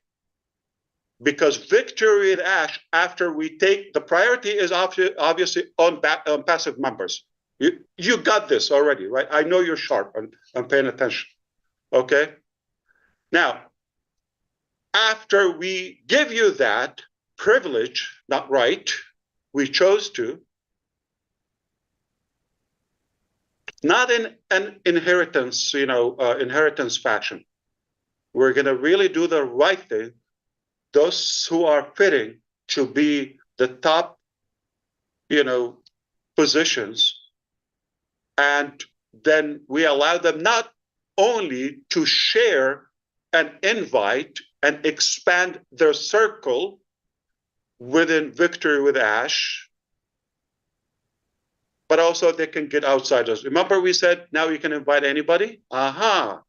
Because Victory with Ash, after we take, the priority is obviously on passive members. You got this already, right? I know you're sharp and I'm paying attention, okay? Now, after we give you that privilege, not right, we chose to, not in an inheritance, inheritance fashion. We're going to really do the right thing. Those who are fitting to be the top, positions, and then we allow them not only to share an invite and expand their circle within Victory with Ash, but also they can get outsiders. Remember we said now you can invite anybody? After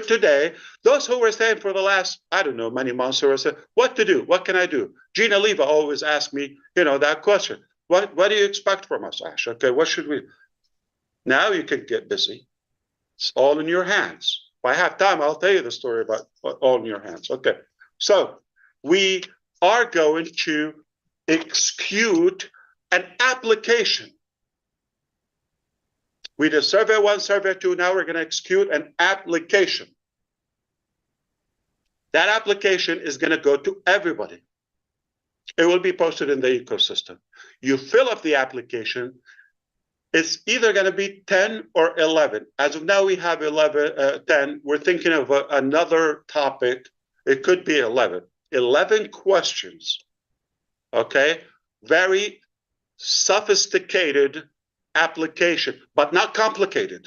today, those who were saying for the last, I don't know, many months, who were saying, what to do? What can I do? Gina Leva always asks me, that question. What do you expect from us, Ash? Okay, what should we? Now you can get busy. It's all in your hands. If I have time, I'll tell you the story about all in your hands. Okay, so we are going to execute an application. We did survey 1, survey 2. Now we're going to execute an application. That application is going to go to everybody. It will be posted in the ecosystem. You fill up the application. It's either going to be 10 or 11. As of now, we have 10. We're thinking of another topic. It could be 11. 11 questions. Okay? Very sophisticated application, but not complicated.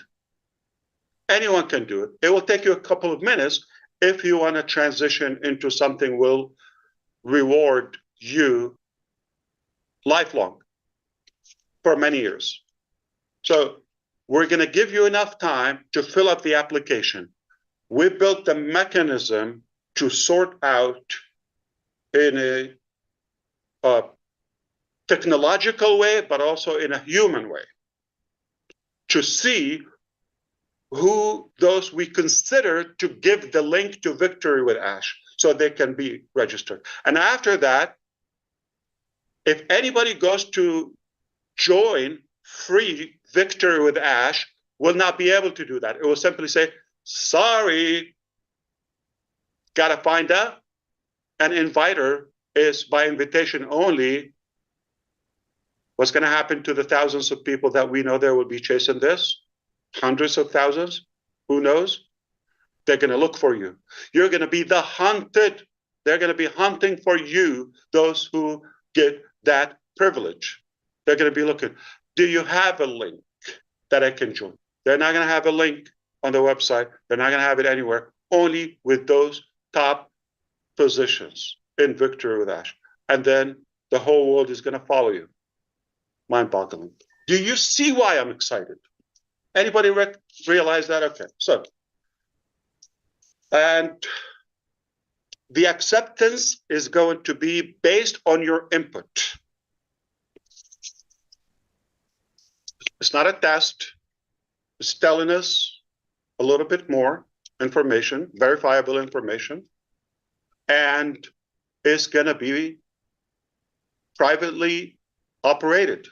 Anyone can do it. It will take you a couple of minutes if you want to transition into something will reward you lifelong for many years. So we're going to give you enough time to fill up the application. We built the mechanism to sort out in a technological way, but also in a human way, to see who those we consider to give the link to Victory with Ash so they can be registered. And after that, if anybody goes to join free Victory with Ash, will not be able to do that. It will simply say, sorry, gotta find out. An inviter is by invitation only. What's going to happen to the thousands of people that we know there will be chasing this? Hundreds of thousands? Who knows? They're going to look for you. You're going to be the hunted. They're going to be hunting for you, those who get that privilege. They're going to be looking. Do you have a link that I can join? They're not going to have a link on the website. They're not going to have it anywhere. Only with those top positions in Victory with Ash. And then the whole world is going to follow you. Mind-boggling. Do you see why I'm excited? Anybody realize that? Okay, so, and the acceptance is going to be based on your input. It's not a test. It's telling us a little bit more information, verifiable information, and it's going to be privately operated.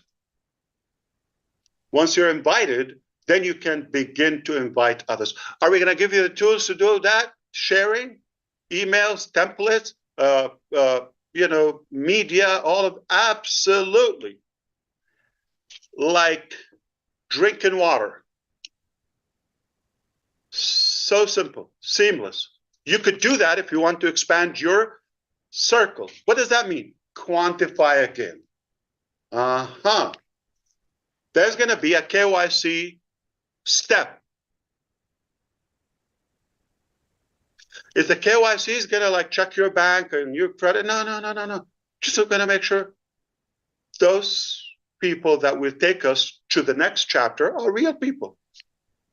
Once you're invited, then you can begin to invite others. Are we going to give you the tools to do that? Sharing, emails, templates, media, all of absolutely. Like drinking water. So simple, seamless. You could do that if you want to expand your circle. What does that mean? Quantify again. There's going to be a KYC step. Is the KYC is going to like check your bank and your credit? No. Just going to make sure those people that will take us to the next chapter are real people.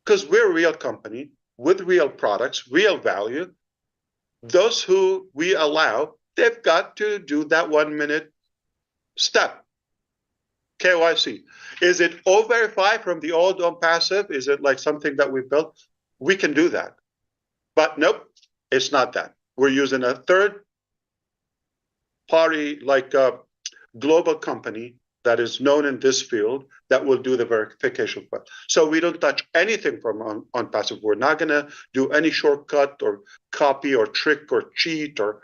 Because we're a real company with real products, real value. Those who we allow, they've got to do that 1 minute step. KYC. Is it O-Verify from the old OnPassive? Is it like something that we built? We can do that. But nope, it's not that. We're using a third party, like a global company that is known in this field that will do the verification. So we don't touch anything from OnPassive. We're not going to do any shortcut or copy or trick or cheat or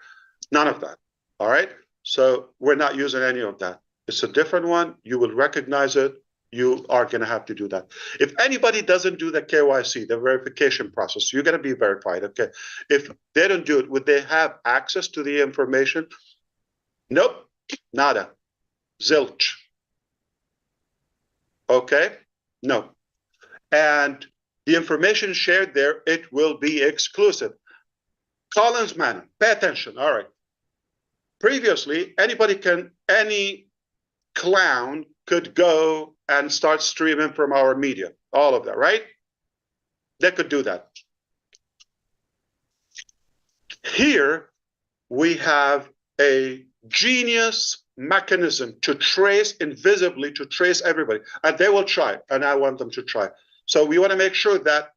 none of that. All right. So we're not using any of that. It's a different one. You will recognize it. You are going to have to do that. If anybody doesn't do the KYC, the verification process, you're going to be verified. Okay. If they don't do it, would they have access to the information? Nope. Nada. Zilch. Okay. No. And the information shared there, it will be exclusive. Collins Manor, pay attention. All right. Previously, any clown could go and start streaming from our media, all of that, right? They could do that. Here, we have a genius mechanism to trace invisibly, to trace everybody. And they will try, and I want them to try. So we want to make sure that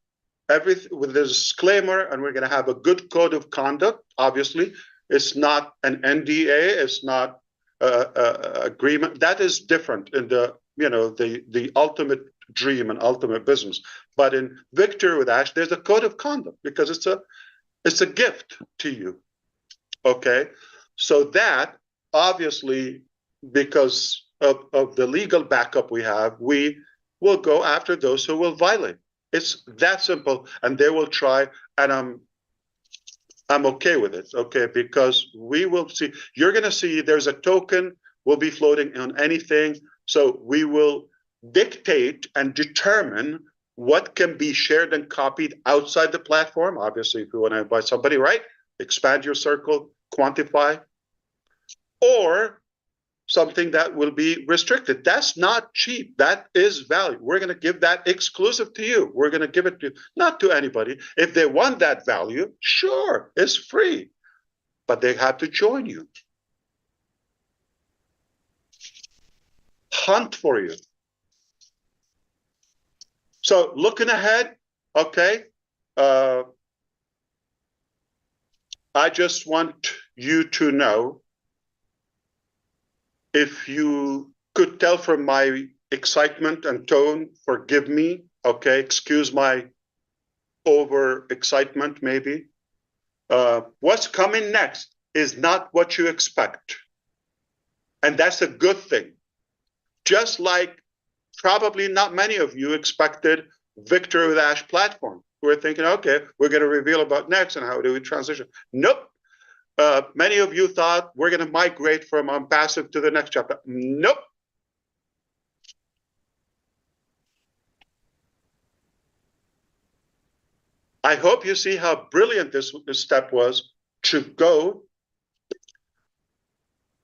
everything with this disclaimer, and we're going to have a good code of conduct, obviously. It's not an NDA, it's not agreement. That is different in the ultimate dream and ultimate business. But in Victory with Ash, there's a code of conduct because it's a gift to you. Okay, so that obviously, because of the legal backup we have, we will go after those who will violate. It's that simple, and they will try, and I'm okay with it, okay, because we will see, you're going to see there's a token will be floating on anything. So we will dictate and determine what can be shared and copied outside the platform. Obviously, if you want to invite somebody, right? Expand your circle, quantify, or something that will be restricted. That's not cheap. That is value. We're going to give that exclusive to you. We're going to give it to not to anybody. If they want that value, sure, it's free, but they have to join you. Hunt for you. So looking ahead, okay, I just want you to know, if you could tell from my excitement and tone, forgive me, okay, excuse my over-excitement maybe. What's coming next is not what you expect. And that's a good thing. Just like probably not many of you expected Victory with Ash platform. We're thinking, okay, we're going to reveal about next and how do we transition. Nope. Many of you thought we're going to migrate from OnPassive to the next chapter. Nope. I hope you see how brilliant this step was to go.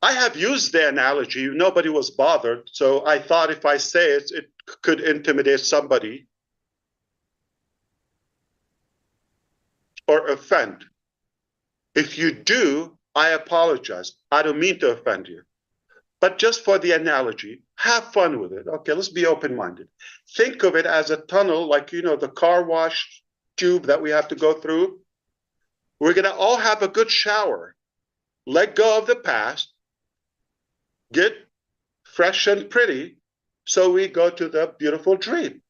I have used the analogy, nobody was bothered, so I thought if I say it, it could intimidate somebody or offend. If you do, I apologize. I don't mean to offend you. But just for the analogy, have fun with it. Okay, let's be open-minded. Think of it as a tunnel, like, the car wash tube that we have to go through. We're going to all have a good shower. Let go of the past. Get fresh and pretty, so we go to the beautiful dream.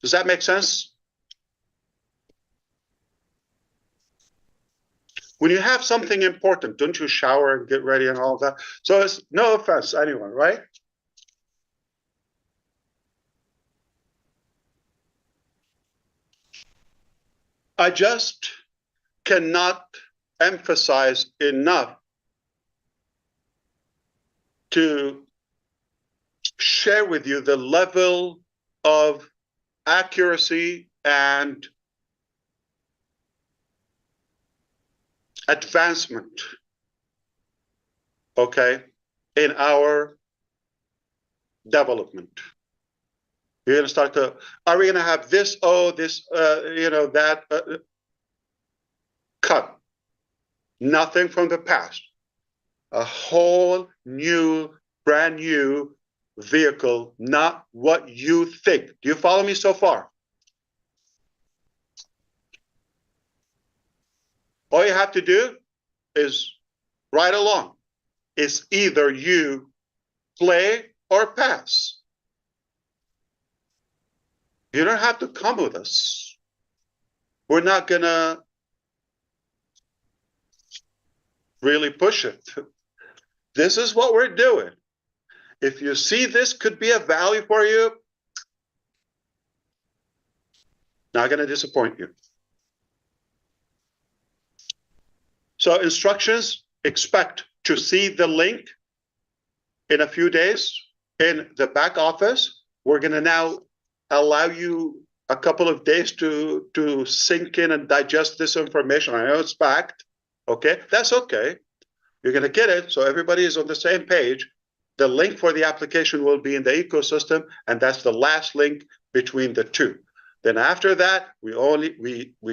Does that make sense? When you have something important, don't you shower and get ready and all that? So it's no offense, anyone, right? I just cannot emphasize enough to share with you the level of accuracy and advancement, okay, in our development. You're going to start to, are we going to have this, that, cut. Nothing from the past. A whole new, brand new vehicle, not what you think. Do you follow me so far? All you have to do is ride along. It's either you play or pass. You don't have to come with us. We're not gonna really push it. This is what we're doing. If you see this could be a value for you, not gonna disappoint you. So instructions, expect to see the link in a few days in the back office. We're gonna now allow you a couple of days to sink in and digest this information. I know it's packed, okay? That's okay. You're gonna get it, so everybody is on the same page. The link for the application will be in the ecosystem, and that's the last link between the two. Then after that, we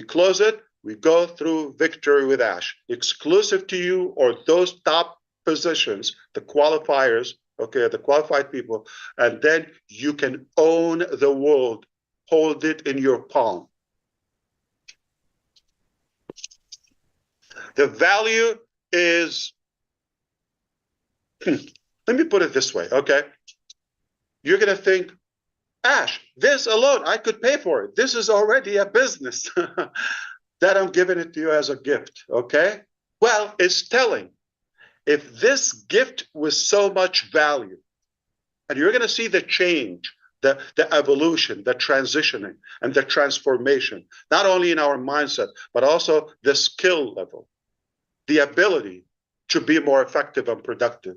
close it, we go through Victory with Ash, exclusive to you or those top positions, the qualifiers, okay, the qualified people, and then you can own the world, hold it in your palm. The value is, let me put it this way, okay? You're gonna think, Ash, this alone, I could pay for it. This is already a business that I'm giving it to you as a gift, okay? Well, it's telling. If this gift was so much value, and you're gonna see the change, the evolution, the transitioning, and the transformation, not only in our mindset, but also the skill level, the ability to be more effective and productive,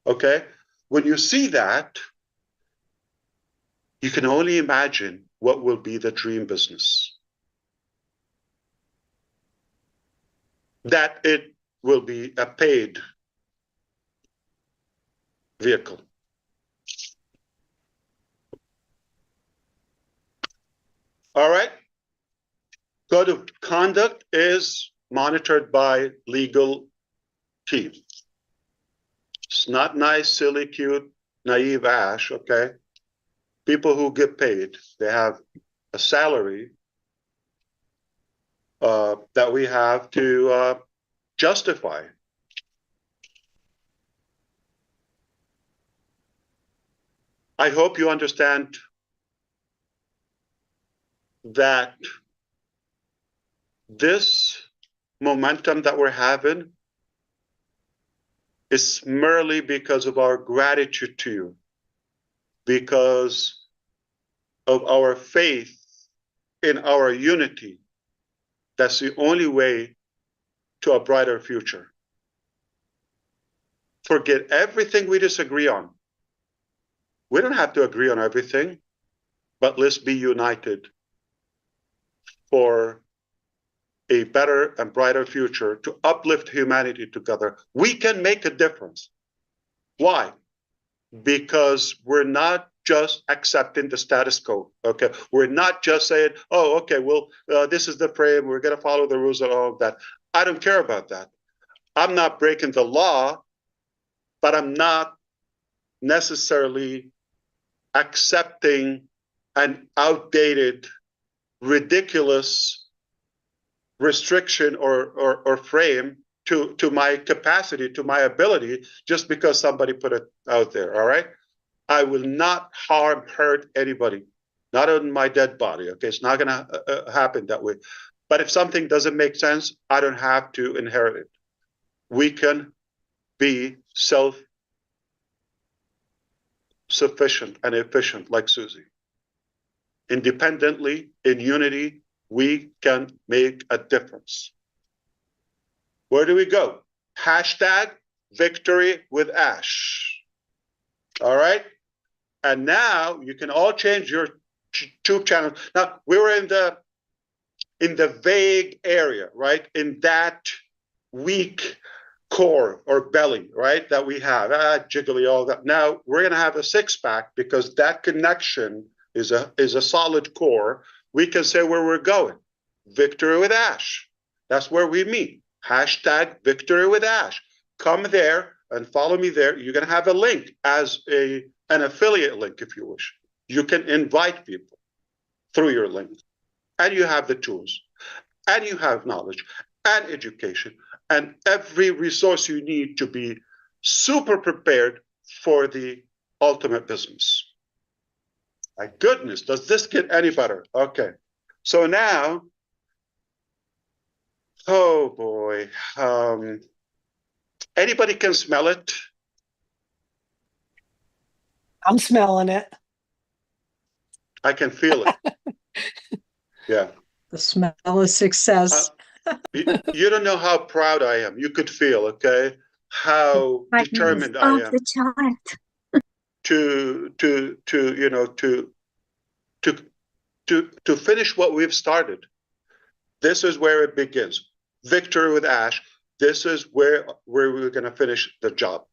okay? When you see that, you can only imagine what will be the dream business. That it will be a paid vehicle. All right. Code of conduct is monitored by legal team. It's not nice, silly, cute, naive Ash, okay? People who get paid, they have a salary that we have to justify. I hope you understand that this momentum that we're having is merely because of our gratitude to you, because of our faith in our unity. That's the only way to a brighter future. Forget everything we disagree on. We don't have to agree on everything, but let's be united for a better and brighter future to uplift humanity together. We can make a difference. Why? Because we're not just accepting the status quo, okay? We're not just saying, oh, okay, well, this is the frame, we're gonna follow the rules and all of that. I don't care about that. I'm not breaking the law, but I'm not necessarily accepting an outdated, ridiculous restriction or frame to my capacity, to my ability, just because somebody put it out there, all right? I will not hurt anybody, not on my dead body, okay? It's not gonna happen that way. But if something doesn't make sense, I don't have to inherit it. We can be self-sufficient and efficient like Susie. Independently, in unity, we can make a difference. Where do we go? Hashtag victory with Ash. All right. And now you can all change your YouTube channel. Now we were in the vague area, right? In that weak core or belly, right? That we have, jiggly, all that. Now we're going to have a six-pack because that connection is a solid core. We can say where we're going. Victory with Ash. That's where we meet. Hashtag victory with Ash. Come there and follow me there. You're going to have a link as an affiliate link, if you wish. You can invite people through your link. And you have the tools. And you have knowledge and education and every resource you need to be super prepared for the ultimate business. My goodness, does this get any better? Okay. So now, oh boy, anybody can smell it? I'm smelling it. I can feel it. Yeah. The smell of success. You don't know how proud I am. You could feel, okay, how determined I am the chart. to finish what we've started. This is where it begins. Victory with Ash. This is where we're going to finish the job.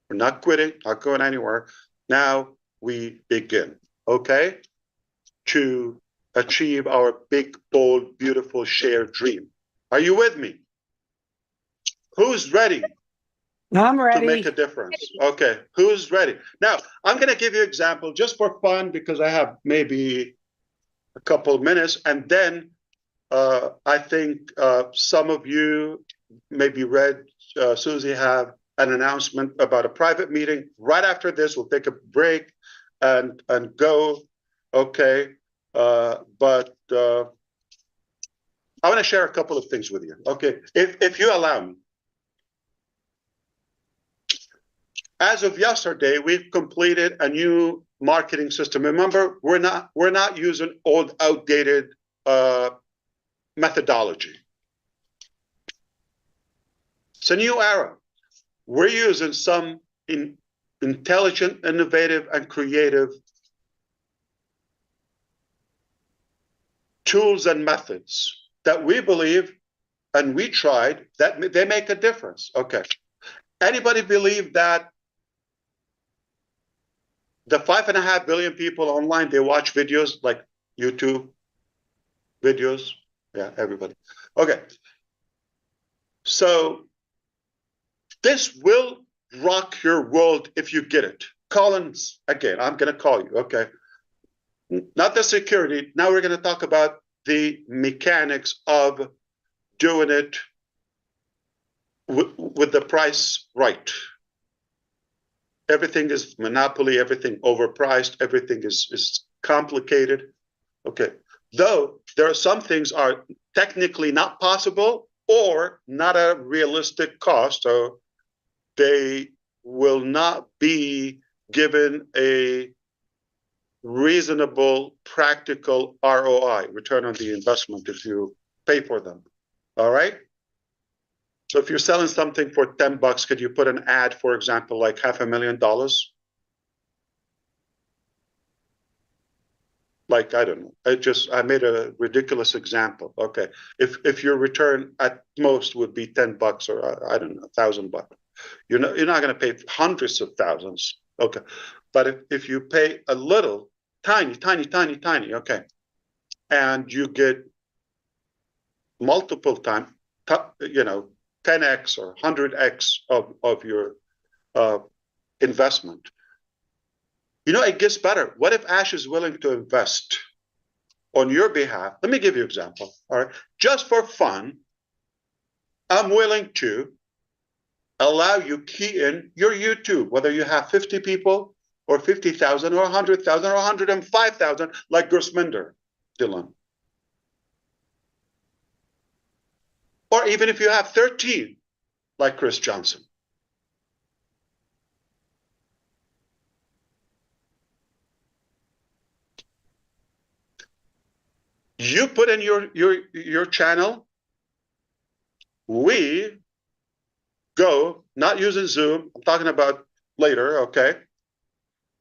We're not quitting, not going anywhere. Now we begin, okay, to achieve our big, bold, beautiful shared dream. Are you with me? Who's ready I'm to ready. make a difference? Okay, who's ready? Now, I'm going to give you an example just for fun because I have maybe a couple of minutes. And then I think some of you maybe read Susie have an announcement about a private meeting. Right after this, we'll take a break and go. Okay, but I want to share a couple of things with you. Okay, if you allow me. As of yesterday, we've completed a new marketing system. Remember, we're not using old, outdated methodology. It's a new era. We're using some intelligent, innovative, and creative tools and methods that we believe and we tried that they make a difference. Okay. Anybody believe that the 5.5 billion people online, they watch videos like YouTube videos? Yeah, everybody. Okay. So this will rock your world if you get it. Collins, again, I'm going to call you, okay? Not the security. Now we're going to talk about the mechanics of doing it with the price right. Everything is monopoly, everything overpriced, everything is complicated. Okay. Though there are some things are technically not possible or not a realistic cost, so they will not be given a reasonable, practical ROI, return on the investment, if you pay for them. All right? So if you're selling something for $10, could you put an ad, for example, like $500,000? Like, I don't know. I made a ridiculous example. Okay. If your return at most would be $10 or I don't know, $1,000. You're not going to pay hundreds of thousands. Okay. But if you pay a little, tiny, okay, and you get multiple times, 10x or 100x of your investment. It gets better. What if Ash is willing to invest on your behalf? Let me give you an example. All right. Just for fun, I'm willing to allow you key in your YouTube, whether you have 50 people or 50,000 or 100,000 or 105,000, like Gersminder, Dylan. Or even if you have 13, like Chris Johnson. You put in your channel. We go, not using Zoom, I'm talking about later, okay?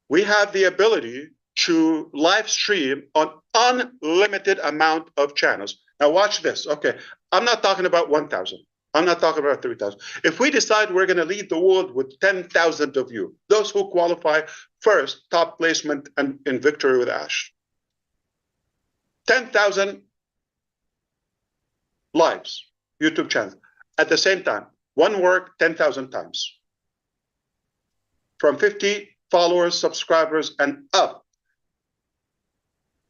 We have the ability to live stream on unlimited amount of channels. Now watch this, okay? I'm not talking about 1,000. I'm not talking about 3,000. If we decide we're going to lead the world with 10,000 of you, those who qualify first, top placement and in Victory with Ash. 10,000 lives, YouTube channels. At the same time, one work 10,000 times. From 50 followers, subscribers, and up.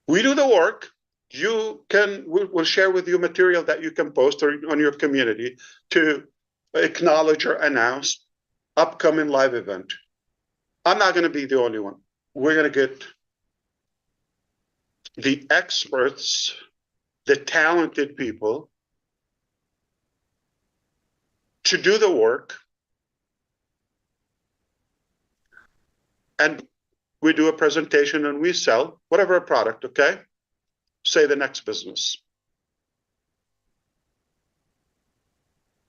We do the work. We'll share with you material that you can post on your community to acknowledge or announce upcoming live event. I'm not going to be the only one. We're going to get the experts, the talented people to do the work. And we do a presentation and we sell whatever product, okay? Say the next business.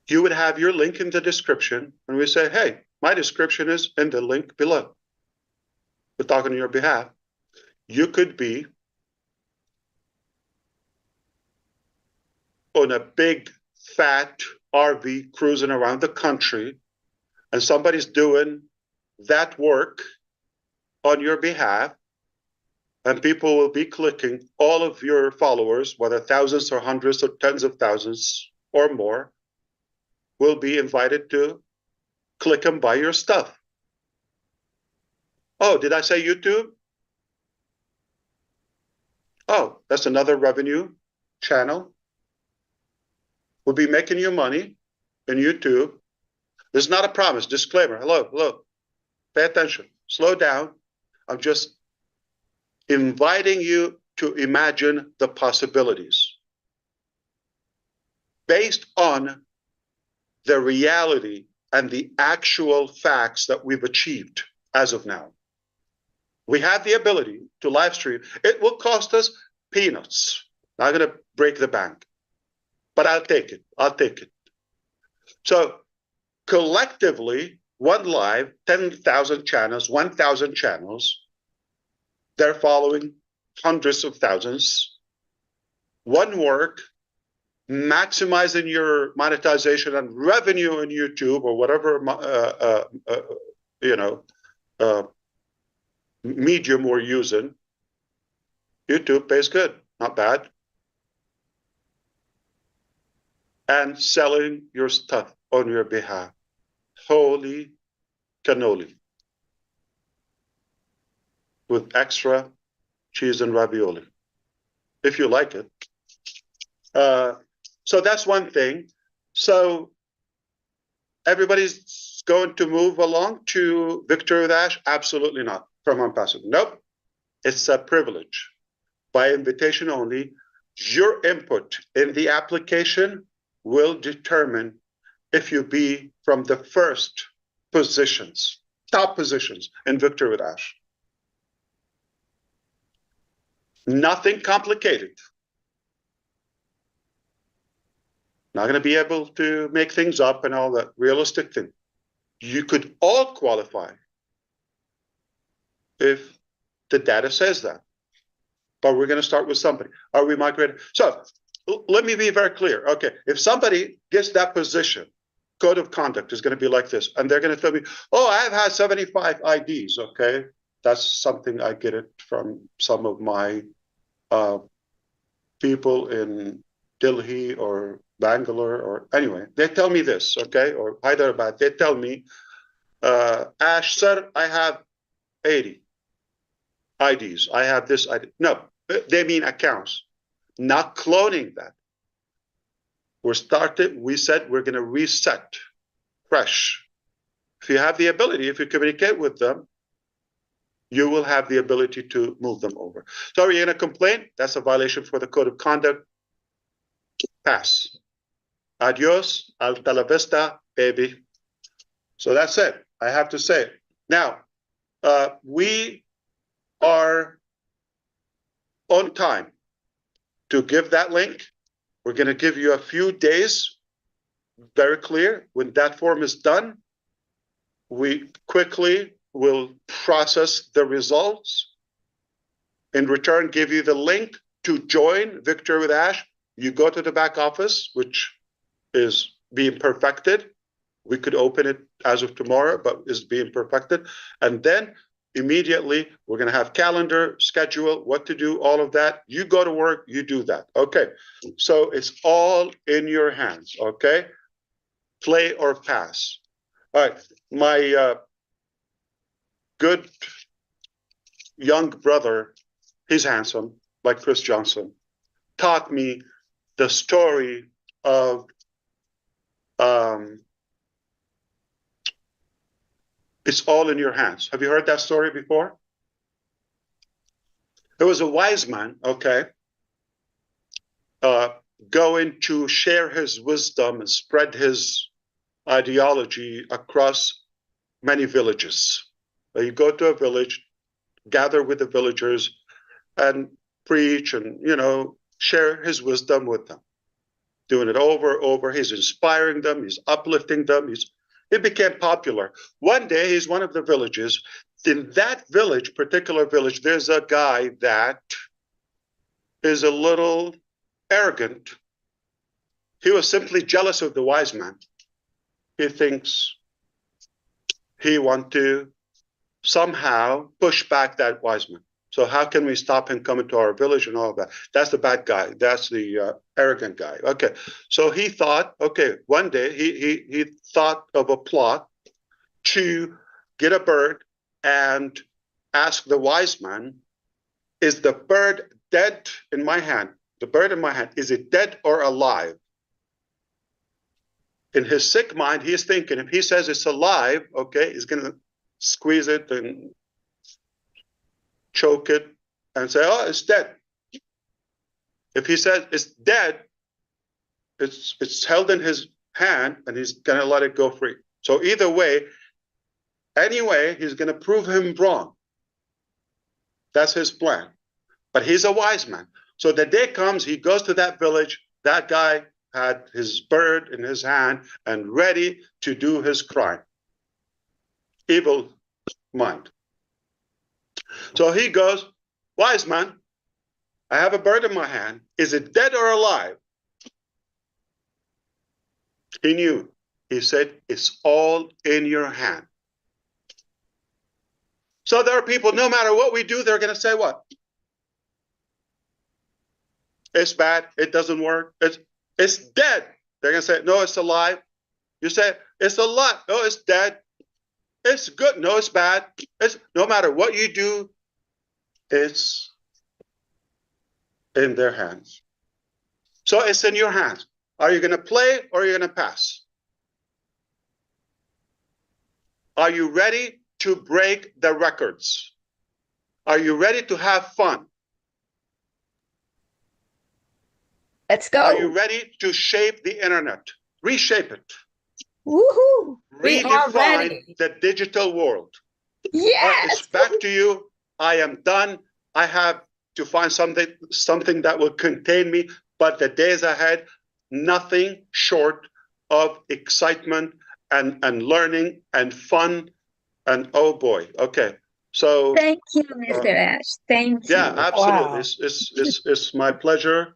You would have your link in the description and we say, hey, my description is in the link below. We're talking on your behalf. You could be on a big, fat RV cruising around the country and somebody's doing that work on your behalf, and people will be clicking. All of your followers, whether thousands or hundreds or tens of thousands or more, will be invited to click and buy your stuff. Oh, did I say YouTube? Oh, that's another revenue channel. We'll be making you money in YouTube. This is not a promise. Disclaimer. Hello. Pay attention. Slow down. I'm just inviting you to imagine the possibilities based on the reality and the actual facts that we've achieved as of now. We have the ability to live stream. It will cost us peanuts. Not going to break the bank, but I'll take it. So collectively, one live, 10,000 channels, 1,000 channels, they're following hundreds of thousands. One work, maximizing your monetization and revenue on YouTube or whatever, medium we're using. YouTube pays good, not bad. And selling your stuff on your behalf. Holy cannoli. With extra cheese and ravioli, if you like it. So that's one thing. So everybody's going to move along to Victory with Ash? Absolutely not. From Unpassive. Nope. It's a privilege. By invitation only. Your input in the application will determine if you be from the first positions, top positions in Victory with Ash. Nothing complicated. Not going to be able to make things up and all that realistic thing. You could all qualify if the data says that. But we're going to start with somebody. Are we migrated? So let me be very clear. Okay, if somebody gets that position, code of conduct is going to be like this. And they're going to tell me, oh, I've had 75 IDs. Okay, that's something I get it from some of my people in Delhi or Bangalore or anyway. They tell me this, okay, or Hyderabad. They tell me, Ash, sir, I have 80 IDs. I have this ID. No, they mean accounts, not cloning that. We said we're going to reset fresh. If you have the ability, if you communicate with them, you will have the ability to move them over. So are you going to complain? That's a violation for the code of conduct. Pass. Adios, hasta la vista, baby. So that's it. I have to say it. Now, we are on time. to give that link. We're going to give you a few days, very clear. When that form is done, we quickly will process the results. In return, give you the link to join Victory with Ash. You go to the back office, which is being perfected. We could open it as of tomorrow, but is being perfected. And then immediately we're going to have calendar, schedule, what to do, all of that. You go to work, you do that. Okay. So it's all in your hands. Okay. Play or pass. All right. My good young brother, he's handsome, like Chris Johnson, taught me the story of it's all in your hands. Have you heard that story before? There was a wise man, okay, going to share his wisdom and spread his ideology across many villages. You go to a village, gather with the villagers, and preach and, share his wisdom with them. Doing it over. He's inspiring them. He's uplifting them. It became popular. One day, he's one of the villages. In that village, particular village, there's a guy that is a little arrogant. He was simply jealous of the wise man. He thinks he wants to somehow push back that wise man. So how can we stop him coming to our village and all of that? That's the bad guy. That's the arrogant guy. Okay. So he thought, one day he thought of a plot to get a bird and ask the wise man, is the bird dead in my hand? The bird in my hand, is it dead or alive? In his sick mind, he's thinking, if he says it's alive, he's going to squeeze it and choke it and say, oh, it's dead. If he says it's dead, it's held in his hand and he's going to let it go free. So either way, anyway, he's going to prove him wrong. That's his plan. But he's a wise man. So the day comes, he goes to that village. That guy had his bird in his hand and ready to do his crime. Evil mind. So he goes, wise man, I have a bird in my hand. Is it dead or alive? He knew. He said, it's all in your hand. So there are people, no matter what we do, they're going to say what? It's bad. It doesn't work. It's dead. They're going to say, no, it's alive. You say, it's alive. No, it's dead. It's good. No, it's bad. No matter what you do, it's in their hands. So it's in your hands. Are you going to play or are you going to pass? Are you ready to break the records? Are you ready to have fun? Let's go. Are you ready to shape the internet? Reshape it. Woohoo! We are Redefine ready. the digital world. Yes. It's back to you. I am done. I have to find something that will contain me. But the days ahead, nothing short of excitement and learning and fun. And oh boy. Okay. So Thank you, Mr. Ash. Thank you. yeah, absolutely. Wow. It's my pleasure.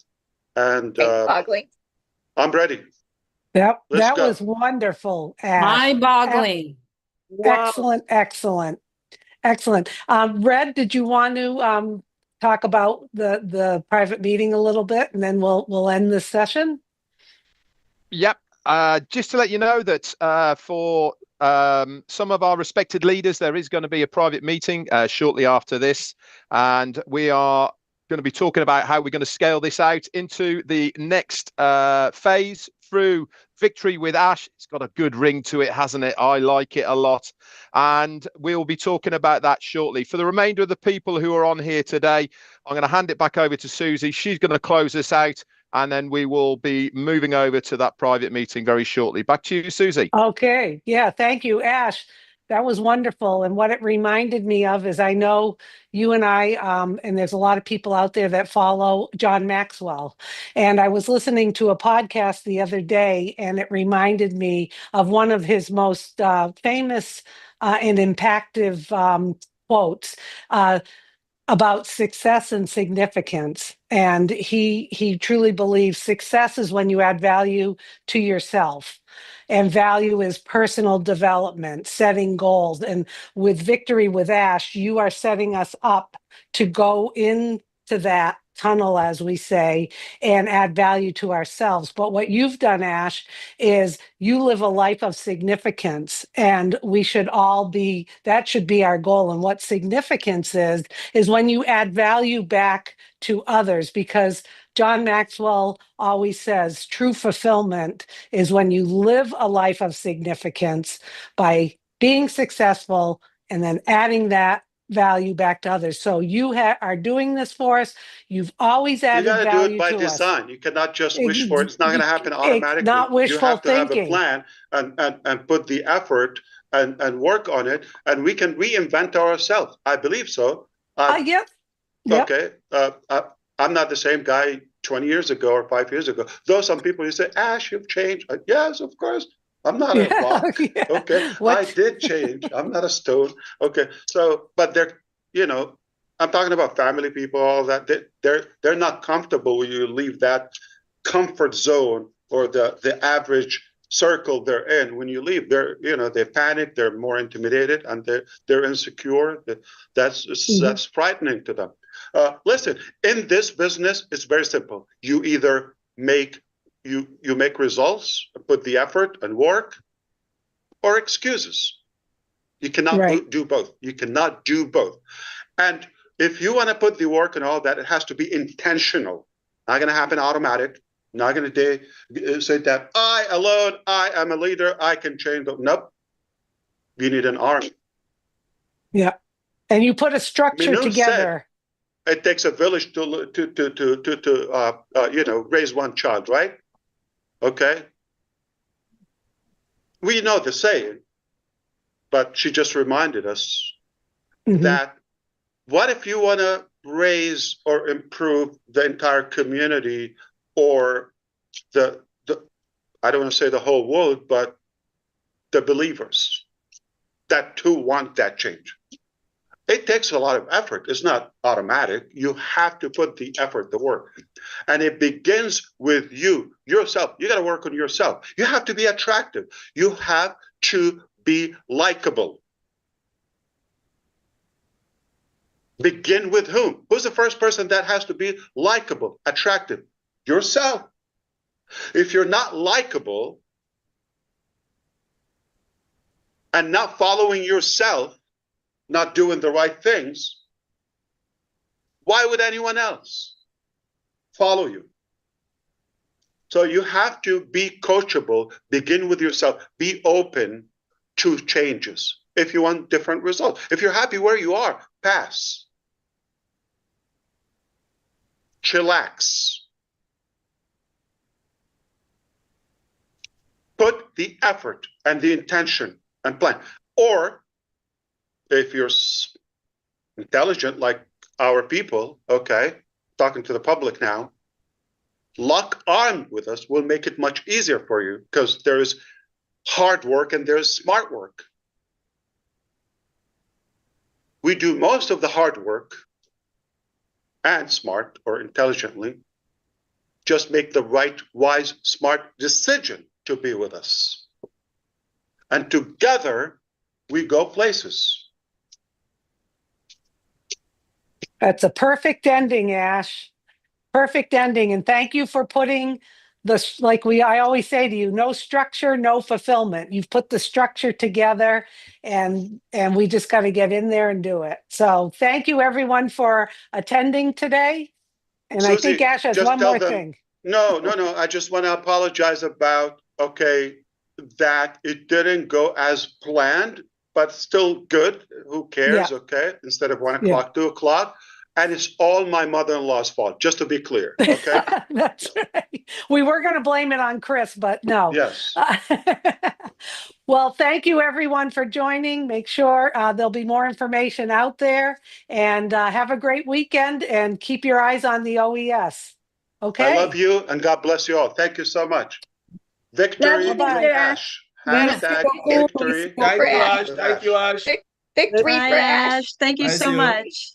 And Mind-boggling. I'm ready. That Let's go. was wonderful, Ash. Mind-boggling. Excellent, excellent, excellent. Red, did you want to talk about the private meeting a little bit, and then we'll end this session? Yep. Just to let you know that for some of our respected leaders, there is going to be a private meeting shortly after this, and we are going to be talking about how we're going to scale this out into the next phase through Victory with Ash. It's got a good ring to it, hasn't it? I like it a lot. And we'll be talking about that shortly. For the remainder of the people who are on here today, I'm going to hand it back over to Susie. She's going to close this out, and then we will be moving over to that private meeting very shortly. Back to you, Susie. Okay. Yeah. Thank you, Ash. That was wonderful. And what it reminded me of is I know you and I, and there's a lot of people out there that follow John Maxwell. And I was listening to a podcast the other day, and it reminded me of one of his most famous and impactful quotes. About success and significance. And he truly believes success is when you add value to yourself. And value is personal development, setting goals. And with Victory with Ash, you are setting us up to go into that tunnel, as we say, and add value to ourselves. But what you've done, Ash, is you live a life of significance, and we should all be, that should be our goal. And what significance is when you add value back to others, because John Maxwell always says true fulfillment is when you live a life of significance by being successful and then adding that value back to others. So you are doing this for us. You've always You added got to do value it by to us. design. You cannot just wish for it. It's not going to happen automatically. Not You wishful have to have a thinking. plan and put the effort and work on it, and we can reinvent ourselves. I believe so. Yep. Yep. Okay. I'm not the same guy 20 years ago or 5 years ago. Though some people, you say, Ash, you've changed. Yes, of course. I'm not a rock. Yeah. Okay. I did change. I'm not a stone. Okay. So, but I'm talking about family people, all that. They're not comfortable when you leave that comfort zone or the average circle they're in. When you leave, they panic, they're more intimidated, and they're insecure. That's frightening to them. Listen, in this business, it's very simple. You either make results, put the effort and work, or excuses. You cannot do both. You cannot do both. And if you want to put the work and all that, it has to be intentional. Not going to happen automatic. Not going to say that I alone, I am a leader, I can change. Nope. You need an army. Yeah. And you put a structure together. It takes a village to raise one child, right? Okay. We know the saying, but she just reminded us that what if you want to raise or improve the entire community or the I don't want to say the whole world, but the believers that too want that change. It takes a lot of effort. It's not automatic. You have to put the effort, the work. And it begins with yourself. You got to work on yourself. You have to be attractive. You have to be likable. Begin with whom? Who's the first person that has to be likable, attractive? Yourself. If you're not likable and not following yourself, not doing the right things, why would anyone else follow you? So you have to be coachable, begin with yourself, be open to changes if you want different results. If you're happy where you are, pass. Chillax. Put the effort and the intention and plan. Or if you're intelligent like our people, okay, talking to the public now, lock arm with us will make it much easier for you because there is hard work and there's smart work. We do most of the hard work and smart or intelligently, just make the right, wise, smart decision to be with us. And together we go places. That's a perfect ending, Ash. Perfect ending. And thank you for putting I always say to you, no structure, no fulfillment. You've put the structure together and we just got to get in there and do it. So thank you everyone for attending today. And Susie, I think Ash has one more thing. No. I just want to apologize about, that it didn't go as planned, but still good. Who cares? Yeah. Okay. Instead of 1 o'clock, 2 o'clock. And it's all my mother-in-law's fault, just to be clear. Okay. That's right. We were going to blame it on Chris, but no. Yes. Well, thank you everyone for joining. Make sure there'll be more information out there, and have a great weekend and keep your eyes on the OES. Okay. I love you and God bless you all. Thank you so much. Victory Love you, with Mr. Ash. Merci Hashtag beaucoup. victory. Thank you, Ash. Ash. Thank you, Ash. Victory Bye, for Ash. Ash. Thank you Nice so you. much.